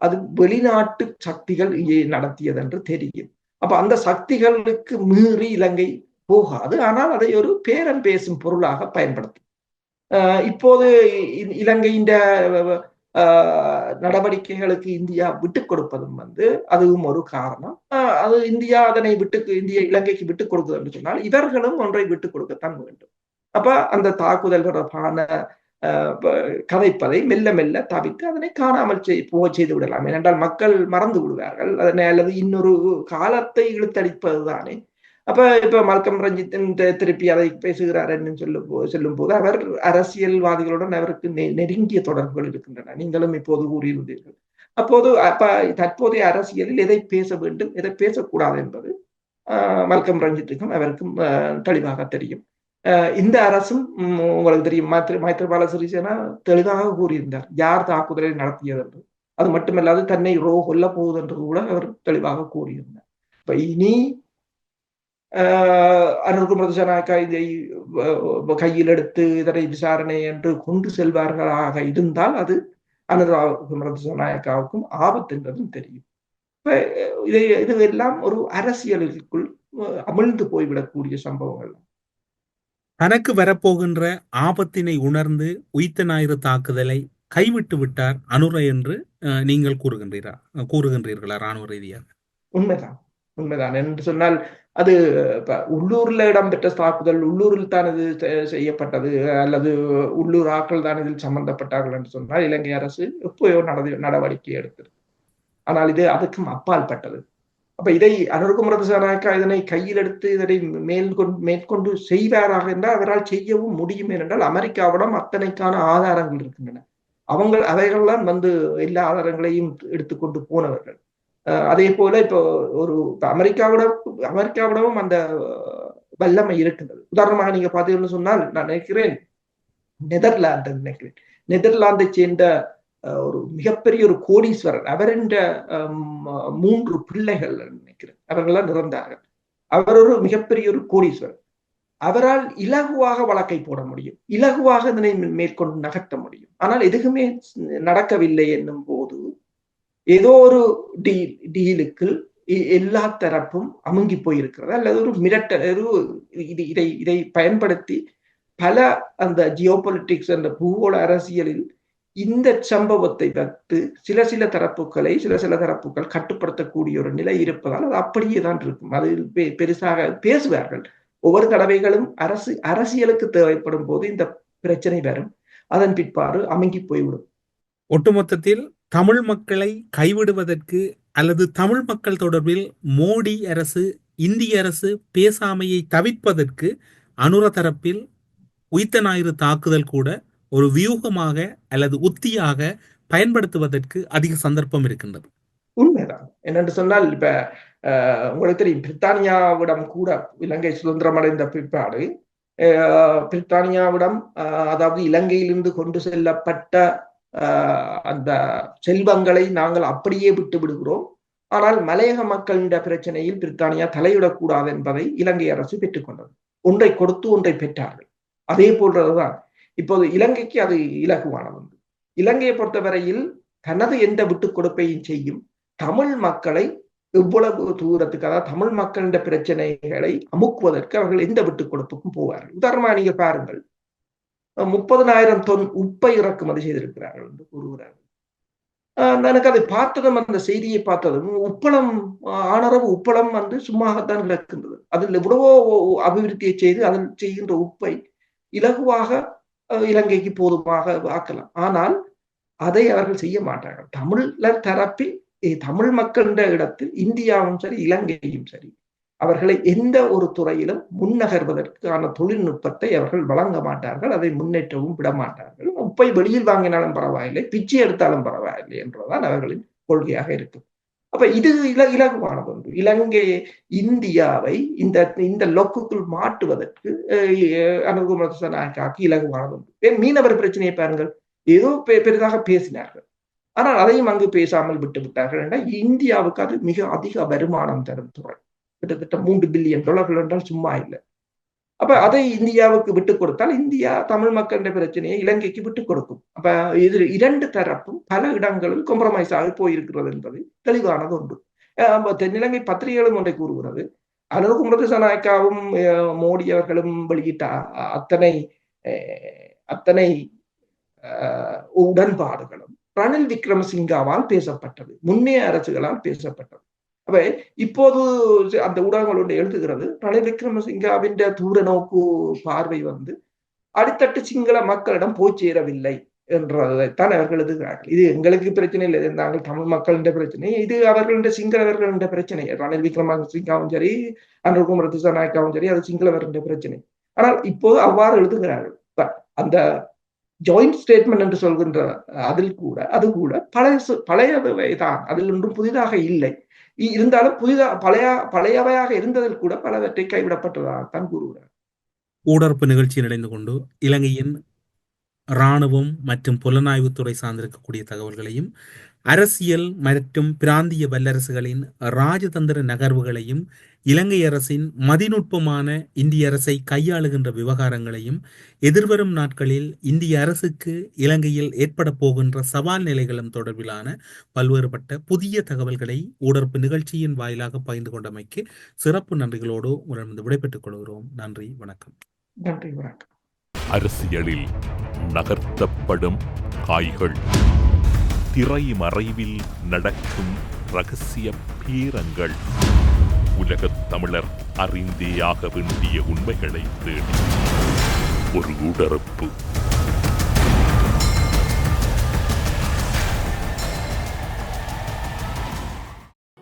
அது வெளிநாட்டு சக்திகள் நடத்தியது என்று தெரியும். அப்ப அந்த சக்திகளுக்கு மீறி இலங்கை போகாது. ஆனால் அதை ஒரு பேரம் பேசும் பொருளாக பயன்படுத்தும். இப்போது இலங்கையின் நடவடிக்கைகளுக்கு இந்தியா விட்டுக் கொடுப்பதும் அதுவும் ஒரு காரணம். அது இந்தியா அதனை இலங்கைக்கு விட்டுக் கொடுக்குது என்று சொன்னால் இவர்களும் ஒன்றை விட்டுக் கொடுக்கத்தான் வேண்டும். அப்ப அந்த தாக்குதல் தொடர்பான கதைப்பதை மெல்ல மெல்ல தவிர்த்து அதனை காணாமல் போக செய்து விடலாம். ஏனென்றால் மக்கள் மறந்து விடுவார்கள் அதனை, அல்லது இன்னொரு காலத்தை இழுத்தடிப்பது தானே. அப்ப இப்ப மல்கம் ரஞ்சித்தின் திருப்பி அதை பேசுகிறார் என்று சொல்லும் போது அவர் அரசியல்வாதிகளுடன் அவருக்கு நெருங்கிய தொடர்புகள் இருக்கின்றன. நீங்களும் இப்போது கூறியிருந்தீர்கள். தற்போதைய அரசியலில் எதை பேச வேண்டும், எதை பேசக்கூடாது என்பது மல்கம் ரஞ்சித்துக்கும் அவருக்கும் தெளிவாக தெரியும். இந்த அரசும் உங்களுக்கு தெரியும், மைத்ரிபால சிறிசேனா தெளிவாக கூறியிருந்தார் யார் தாக்குதலை நடத்தியது என்று. அது மட்டுமல்லாது தன்னை கொல்ல போகுது என்று கூட அவர் தெளிவாக கூறியிருந்தார். இப்ப இனி அனுர்குமார் திசாநாயக்கா இதை கையில் எடுத்து இதனை விசாரணை என்று கொண்டு செல்வார்களாக இருந்தால் அது அனுர்குமார் திசாநாயக்காவுக்கும் ஆபத்து என்பதும் தெரியும். இது எல்லாம் ஒரு அரசியலுக்குள் அமிழ்ந்து போய்விடக்கூடிய சம்பவங்கள். தனக்கு வரப்போகின்ற ஆபத்தினை உணர்ந்து உயிர்த்த ஞாயிறு தாக்குதலை கைவிட்டு விட்டார் அனுர என்று நீங்கள் கூறுகின்றீர்களா ராணுவ ரீதியாக? உண்மைதான் என்று சொன்னால் அது உள்ளூர்ல இடம்பெற்ற தாக்குதல், உள்ளூரில் தான் இது செய்யப்பட்டது, அல்லது உள்ளூர் ஆட்கள் தான் இதில் சம்பந்தப்பட்டார்கள் என்று சொன்னால் இலங்கை அரசு எப்போயோ நடவடிக்கை எடுத்தது. ஆனால் இது அதுக்கும் அப்பால் பட்டது. அப்ப இதை அனுர்குமார் திசாநாயக்கா இதனை கையில் எடுத்து இதனை மேற்கொண்டு செய்வாராக என்றால் அவரால் செய்யவும் முடியும். ஏனென்றால் அமெரிக்காவிடம் அத்தனைக்கான ஆதாரங்கள் இருக்கின்றன. அவைகள்லாம் எல்லா ஆதாரங்களையும் எடுத்துக்கொண்டு போனவர்கள். அதே போல இப்போ அமெரிக்காவிடமும் அந்த வல்லமை இருக்கின்றது. உதாரணமாக நீங்க பார்த்தீங்கன்னு சொன்னால் நான் நினைக்கிறேன் நெதர்லாந்தை சேர்ந்த ஒரு மிகப்பெரிய ஒரு கோடீஸ்வரர், அவரின் 3 பிள்ளைகள் நினைக்கிறேன் அவர்கள்லாம் இறந்தார்கள். அவர் ஒரு மிகப்பெரிய ஒரு கோடீஸ்வரர். அவரால் இலகுவாக வழக்கை போட முடியும், இலகுவாக இதனை மேற்கொண்டு நகர்த்த முடியும். ஆனால் எதுவுமே நடக்கவில்லை என்னும் போது ஏதோ ஒரு டீலுக்கு எல்லா தரப்பும் அமுங்கி போயிருக்கிறது, அல்லது ஒரு மிரட்டல் இதை பயன்படுத்தி பல அந்த ஜியோபொலிட்டிக்ஸ் என்ற பூகோள அரசியலில் இந்த சம்பவத்தை வைத்து சில தரப்புகள் கட்டுப்படுத்தக்கூடிய ஒரு நிலை இருப்பதால் அது அப்படியே தான் இருக்கும். அது பெருசாக பேசுவார்கள். ஒவ்வொரு தடவைகளும் அரசியலுக்கு தேவைப்படும் போது இந்த பிரச்சனை வரும், அதன் பிற்பாடு அமுங்கி போய்விடும். ஒட்டுமொத்தத்தில் தமிழ் மக்களை கைவிடுவதற்கு அல்லது தமிழ் மக்கள் தொடர்பில் மோடி அரசு இந்திய அரசு பேசாமையை தவிர்ப்பதற்கு அனுர தரப்பில் உயிர்த்த ஞாயிறு தாக்குதல் கூட ஒரு வியூகமாக அல்லது உத்தியாக பயன்படுத்துவதற்கு அதிக சந்தர்ப்பம் இருக்கின்றது. உண்மைதான். என்னென்று சொன்னால் இப்ப உங்களுக்கு தெரியும், பிரித்தானியாவிடம் கூட இலங்கை சுதந்திரம் அடைந்த பிற்பாடு பிரித்தானியாவிடம் அதாவது இலங்கையிலிருந்து கொண்டு செல்லப்பட்ட அந்த செல்வங்களை நாங்கள் அப்படியே விட்டு விடுகிறோம், ஆனால் மலையக மக்களின் பிரச்சனையில் பிரித்தானியா தலையிடக்கூடாது என்பதை இலங்கை அரசு பெற்றுக்கொண்டது. ஒன்றை கொடுத்து ஒன்றை பெற்றார்கள். அதே போன்றதுதான் இப்போது இலங்கைக்கு அது இலகுவானது. இலங்கையை பொறுத்தவரையில் தனது எந்த விட்டுக் கொடுப்பையும் செய்யும். தமிழ் மக்களை எவ்வளவு தூரத்துக்கு, அதாவது தமிழ் மக்களின் பிரச்சனைகளை அமுக்குவதற்கு அவர்கள் எந்த விட்டுக் கொடுப்புக்கும் போவார்கள். உதாரணமாக நீங்க பாருங்கள், 30,000 தொன் உப்பை இறக்குமதி செய்திருக்கிறார்கள் என்று கூறுகிறார்கள். எனக்கு அதை பார்த்ததும், அந்த செய்தியை பார்த்ததும், ஆனரவு உப்பளம் சும்மாகத்தான் கிடக்கின்றது. அதில் எவ்வளவோ அபிவிருத்தியை செய்து அதில் செய்கின்ற உப்பை இலகுவாக இலங்கைக்கு போதுமாக ஆக்கலாம். ஆனால் அதை அவர்கள் செய்ய மாட்டார்கள். தமிழர் தரப்பில் தமிழ் மக்களின் இடத்தில் இந்தியாவும் சரி இலங்கையும் சரி அவர்களை எந்த ஒரு துறையிலும் முன்னகர்வதற்கான தொழில்நுட்பத்தை அவர்கள் வழங்க மாட்டார்கள், அதை முன்னேற்றவும் விட மாட்டார்கள். உப்பை வெளியில் வாங்கினாலும் பரவாயில்லை, பிச்சை எடுத்தாலும் பரவாயில்லை என்றுதான் அவர்களின் கொள்கையாக இருக்கும். அப்ப இது இலகுவானது ஒன்று. இலங்கை இந்தியாவை இந்த லொக்குக்குள் மாட்டுவதற்கு அனுர்குமார் திசாநாயக்காவுக்கு இலகுவானது ஒன்று. மீனவர் பிரச்சனையை பாருங்கள், ஏதோ பெரிதாக பேசினார்கள், ஆனால் அதையும் அங்கு பேசாமல் விட்டு விட்டார்கள் என்றால் இந்தியாவுக்கு அது மிக அதிக வருமானம் தரும் துறை. கிட்டத்தட்ட $3 பில்லியன் என்றால் சும்மா இல்லை. அப்ப அதை இந்தியாவுக்கு விட்டுக் கொடுத்தால் இந்தியா தமிழ் மக்களின் பிரச்சனையை இலங்கைக்கு விட்டுக் கொடுக்கும். அப்ப இது 2 தரப்பும் பல இடங்களில் காம்ப்ரமைஸ் ஆகி போயிருக்கிறது என்பது தெளிவானது ஒன்று. தென்னிலங்கை பத்திரிகைகளும் ஒன்றை கூறுகிறது, அனுர்குமார் திசாநாயக்காவும் மோடி அவர்களும் வெளியிட்ட அத்தனை உடன்பாடுகளும் ரணில் விக்ரமசிங்காவால் பேசப்பட்டது, முன்னைய அரசுகளால் பேசப்பட்டது. அப்ப இப்போது அந்த ஊடகங்களோடு எழுதுகிறது ரணில் விக்ரமசிங்காவின் தூர நோக்கு பார்வை அடித்தட்டு சிங்கள மக்களிடம் போய் சேரவில்லை என்றதைத்தான் அவர்கள் எழுதுகிறார்கள். இது எங்களுக்கு பிரச்சனை இல்லை, நாங்கள் தமிழ் மக்களின் பிரச்சனை, இது அவர்களின் சிங்களவர்களின் பிரச்சனை. ரணில் விக்ரமசிங்காவும் சரி, அனுர்குமார் திசாநாயக்காவும் சரி, அது சிங்களவர்களின் பிரச்சனை. ஆனால் இப்போது அவ்வாறு எழுதுகிறார்கள். அந்த ஜாயிண்ட் ஸ்டேட்மெண்ட் என்று சொல்கின்ற அதில் கூட அது கூட பழையவைதான், அதில் ஒன்றும் புதிதாக இல்லை. இருந்தாலும் பழையவையாக இருந்ததில் கூட பலவற்றை கைவிடப்பட்டதாகத்தான் கூறுகிறார். ஊடறுப்பு நிகழ்ச்சியில் இணைந்து கொண்டு இலங்கையின் இராணுவம் மற்றும் புலனாய்வுத்துறை சார்ந்திருக்கக்கூடிய தகவல்களையும் அரசியல் மற்றும் பிராந்திய வல்லரசுகளின் ராஜதந்திர நகர்வுகளையும் இலங்கை அரசின் மதிநுட்பமான இந்திய அரசை கையாளுகின்ற விவகாரங்களையும் எதிர்வரும் நாட்களில் இந்திய அரசுக்கு இலங்கையில் ஏற்பட போகின்ற சவால் நிலைகளும் தொடர்பிலான பல்வேறுபட்ட புதிய தகவல்களை ஊடறுப்பு நிகழ்ச்சியின் வாயிலாக பகிர்ந்து கொண்டமைக்கு சிறப்பு நன்றிகளோடு உங்களிடம் விடைபெற்றுக் கொள்கிறோம். நன்றி, வணக்கம். நன்றி, வணக்கம். அரசியலில் நகர்த்தப்படும் காய்கள், திரைமறைவில் நடக்கும் ரகசிய பீரங்கள், உலகத் தமிழர் அறிந்தேயாக வேண்டிய உண்மைகளை தேடி ஒரு ஊடறுப்பு.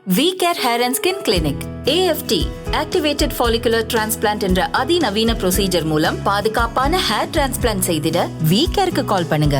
V-Care Hair and Skin Clinic AFT Activated Follicular Transplant என்ற அதிநவீன ப்ரொசீஜர் மூலம் பாதுகாப்பான ஹேர் டிரான்ஸ்பிளான்ட் செய்திட V-Careக்கு கால் பண்ணுங்க.